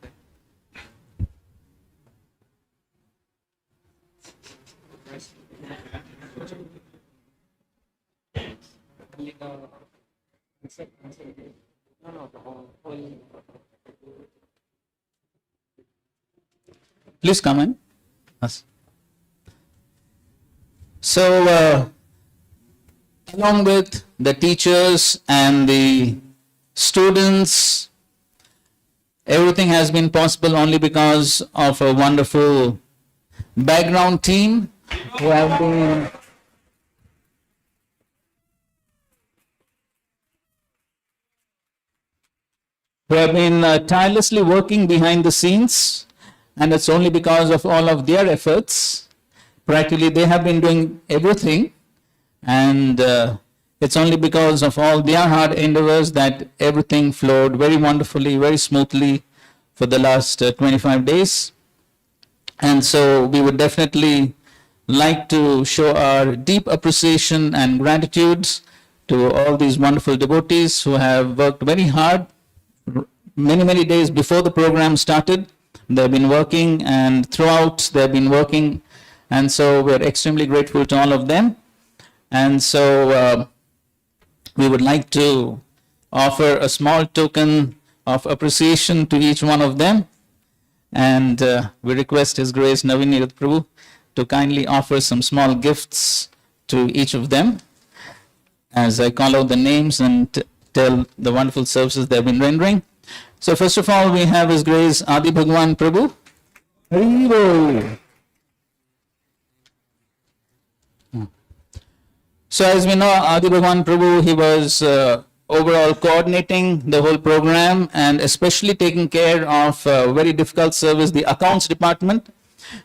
Please come in. Yes. So, along with the teachers and the students, everything has been possible only because of a wonderful background team who have been tirelessly working behind the scenes, and it's only because of all of their efforts. Practically, they have been doing everything, And it's only because of all their hard endeavors that everything flowed very wonderfully, very smoothly for the last 25 days. And so we would definitely like to show our deep appreciation and gratitude to all these wonderful devotees who have worked very hard many days before the program started. They've been working, and throughout they've been working, and so we're extremely grateful to all of them. And so we would like to offer a small token of appreciation to each one of them. And we request His Grace Naveen Neerath Prabhu to kindly offer some small gifts to each of them as I call out the names and tell the wonderful services they've been rendering. So first of all, we have His Grace Adi Bhagwan Prabhu. Hari Bol. So as we know, Adi Bhagwan Prabhu, he was overall coordinating the whole program and especially taking care of very difficult service, the accounts department.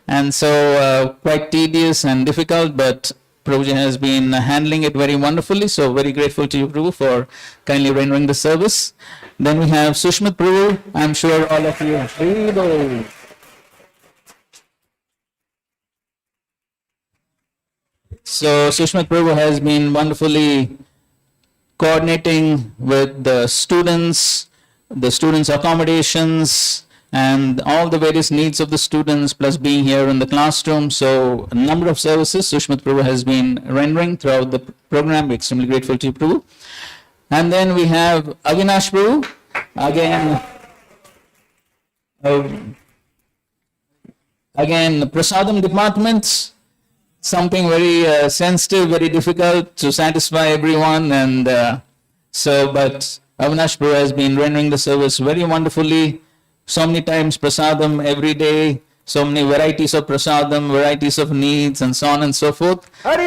And so quite tedious and difficult, but Prabhuji has been handling it very wonderfully. So very grateful to you, Prabhu, for kindly rendering the service. Then we have Sushmit Prabhu. I'm sure all of you. So Sushmit Prabhu has been wonderfully coordinating with the students accommodations, and all the various needs of the students, plus being here in the classroom. So a number of services Sushmit Prabhu has been rendering throughout the program. We're extremely grateful to you, Prabhu. And then we have Avinash Prabhu, again, the Prasadam department, something very sensitive, very difficult to satisfy everyone. And but Avinash Prabhu has been rendering the service very wonderfully. So many times prasadam every day, so many varieties of prasadam, varieties of needs, and so on and so forth. But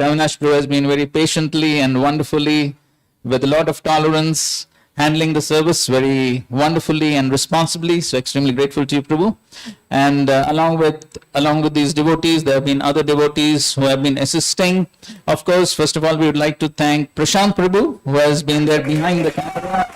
Avinash Prabhu has been very patiently and wonderfully, with a lot of tolerance, handling the service very wonderfully and responsibly. So extremely grateful to you, Prabhu. And along with these devotees, there have been other devotees who have been assisting. Of course, first of all, we would like to thank Prashant Prabhu, who has been there behind the camera.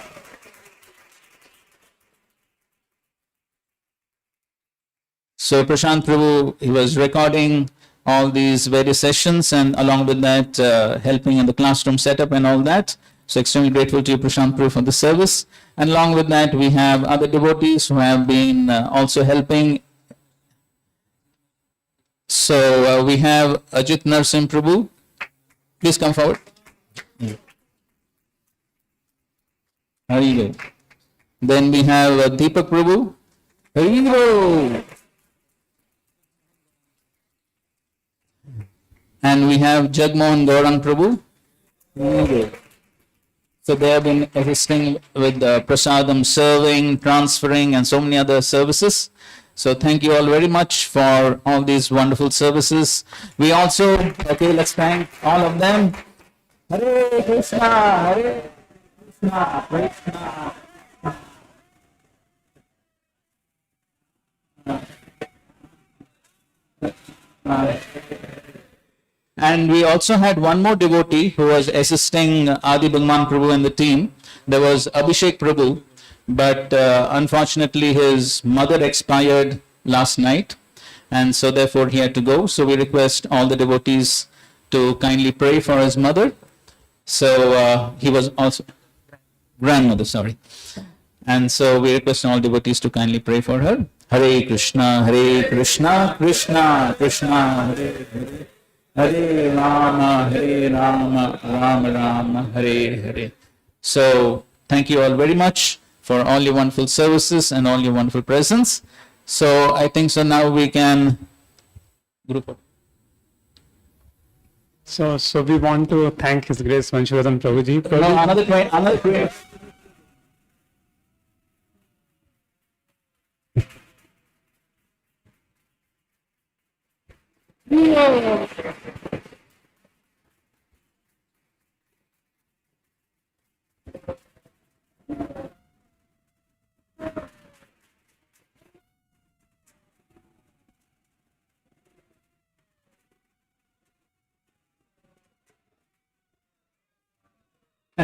So Prashant Prabhu, he was recording all these various sessions, and along with that, helping in the classroom setup and all that. So extremely grateful to you, Prashant Prabhu, for the service. And along with that, we have other devotees who have been also helping. So we have Ajit Narsim Prabhu. Please come forward. Hari. Then we have Deepak Prabhu. Hari. And we have Jagmohan Gaurang Prabhu. So they have been assisting with prasadam serving, transferring, and so many other services. So thank you all very much for all these wonderful services. We also, let's thank all of them. Hare Krishna, Hare Krishna, Krishna. And we also had one more devotee who was assisting Adi Bhagwan Prabhu and the team. There was Abhishek Prabhu, but unfortunately his mother expired last night, and so therefore he had to go. So we request all the devotees to kindly pray for his mother. So he was also grandmother, sorry. And so we request all devotees to kindly pray for her. Hare Krishna, Krishna Krishna, Hare Hare. Hare Rama, Rama Rama, Hare Hare. So, thank you all very much for all your wonderful services and all your wonderful presence. So, I think so now we can group up. So we want to thank His Grace Vanshivardhan Prabhuji. No, another 20.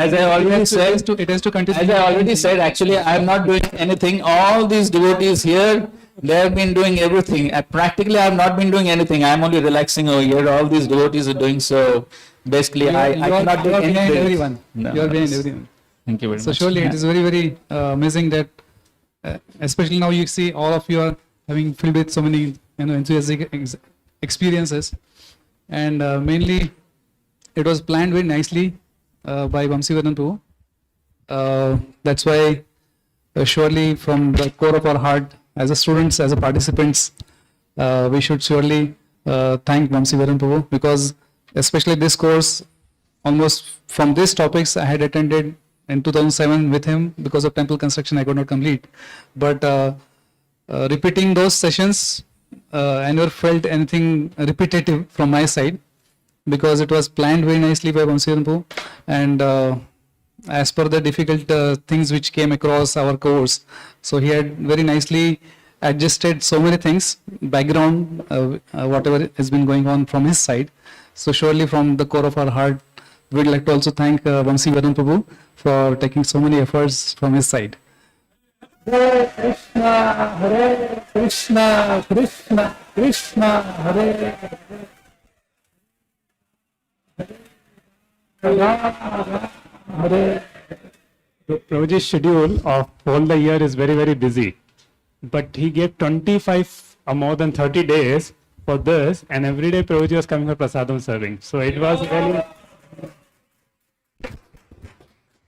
As I already said, it has to continue. as I already said, actually, I am not doing anything. All these devotees here, they have been doing everything. Practically, I have not been doing anything. I am only relaxing over here. All these devotees are doing so. Basically, I cannot do you are behind anything. everyone. No, You are behind that's- everyone. Thank you very So much. surely it is very, very amazing that, especially now you see all of you are having filled with so many, enthusiastic experiences, and mainly it was planned very nicely by Vamsivadan Prabhu. That's why surely from the core of our heart, as a students, as a participants, we should surely thank Vamsivadan Prabhu, because especially this course, almost from these topics I had attended in 2007 with him. Because of temple construction I could not complete, but repeating those sessions, I never felt anything repetitive from my side, because it was planned very nicely by Vamsivadan Prabhu, and as per the difficult things which came across our course, so he had very nicely adjusted so many things, background, whatever has been going on from his side. So surely from the core of our heart, we'd like to also thank Vamsivadan Prabhu for taking so many efforts from his side. Hare Krishna, Krishna Krishna, Hare Hare. Prabhuji's schedule of all the year is very, very busy. But he gave 25 or more than 30 days for this, and every day Prabhuji was coming for prasadam serving. So it was really...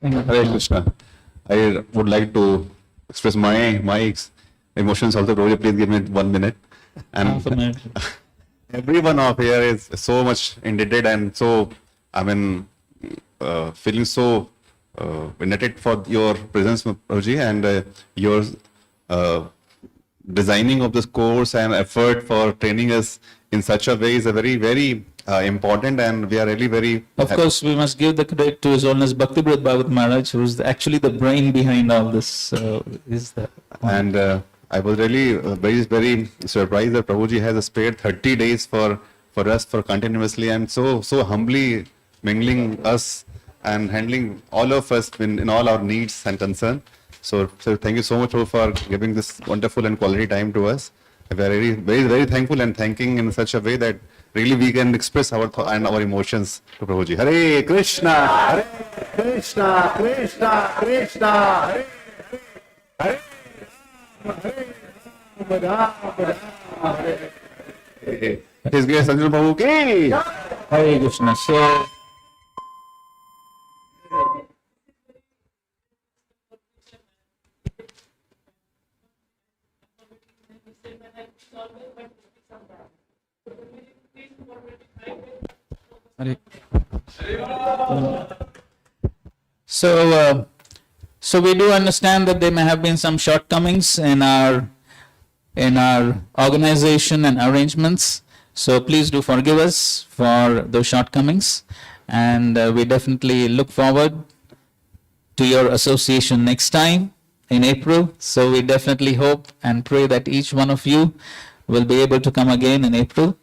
Hare Krishna. I would like to express my emotions also. Prabhuji, please give me 1 minute. And everyone of here is so much indebted and so, feeling so indebted for your presence, Prabhuji, and your designing of this course and effort for training us in such a way is a very, very important, and we are really very... Of course, we must give the credit to His Holiness Bhakti-Brad Bhagavat Maharaj, who is actually the brain behind all this. And I was really very, very surprised that Prabhuji has spared 30 days for us, for continuously, and so humbly mingling us and handling all of us in all our needs and concern. So thank you so much, Prabhu, for giving this wonderful and quality time to us. We are very, very, very thankful and thanking in such a way that really we can express our and our emotions to Prabhuji. Hare Krishna, Hare Krishna, Krishna, Krishna, Hare Hare, Hare His Grace Sanjana Prabhu ki. Hare Krishna. So, So we do understand that there may have been some shortcomings in our organization and arrangements. So please do forgive us for those shortcomings, and we definitely look forward to your association next time in April. So we definitely hope and pray that each one of you will be able to come again in April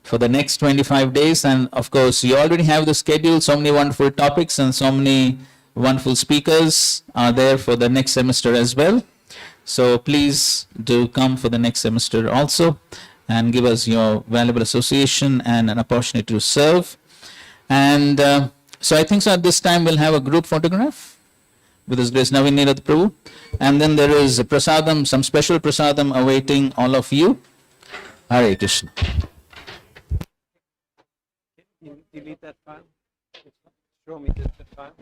for the next 25 days. And of course, you already have the schedule, so many wonderful topics and so many wonderful speakers are there for the next semester as well. So please do come for the next semester also and give us your valuable association and an opportunity to serve. And so I think so at this time we'll have a group photograph with His Grace Naveen Neerath Prabhu. And then there is a prasadam, some special prasadam awaiting all of you. Hare Krishna. Delete that file. Show me the file.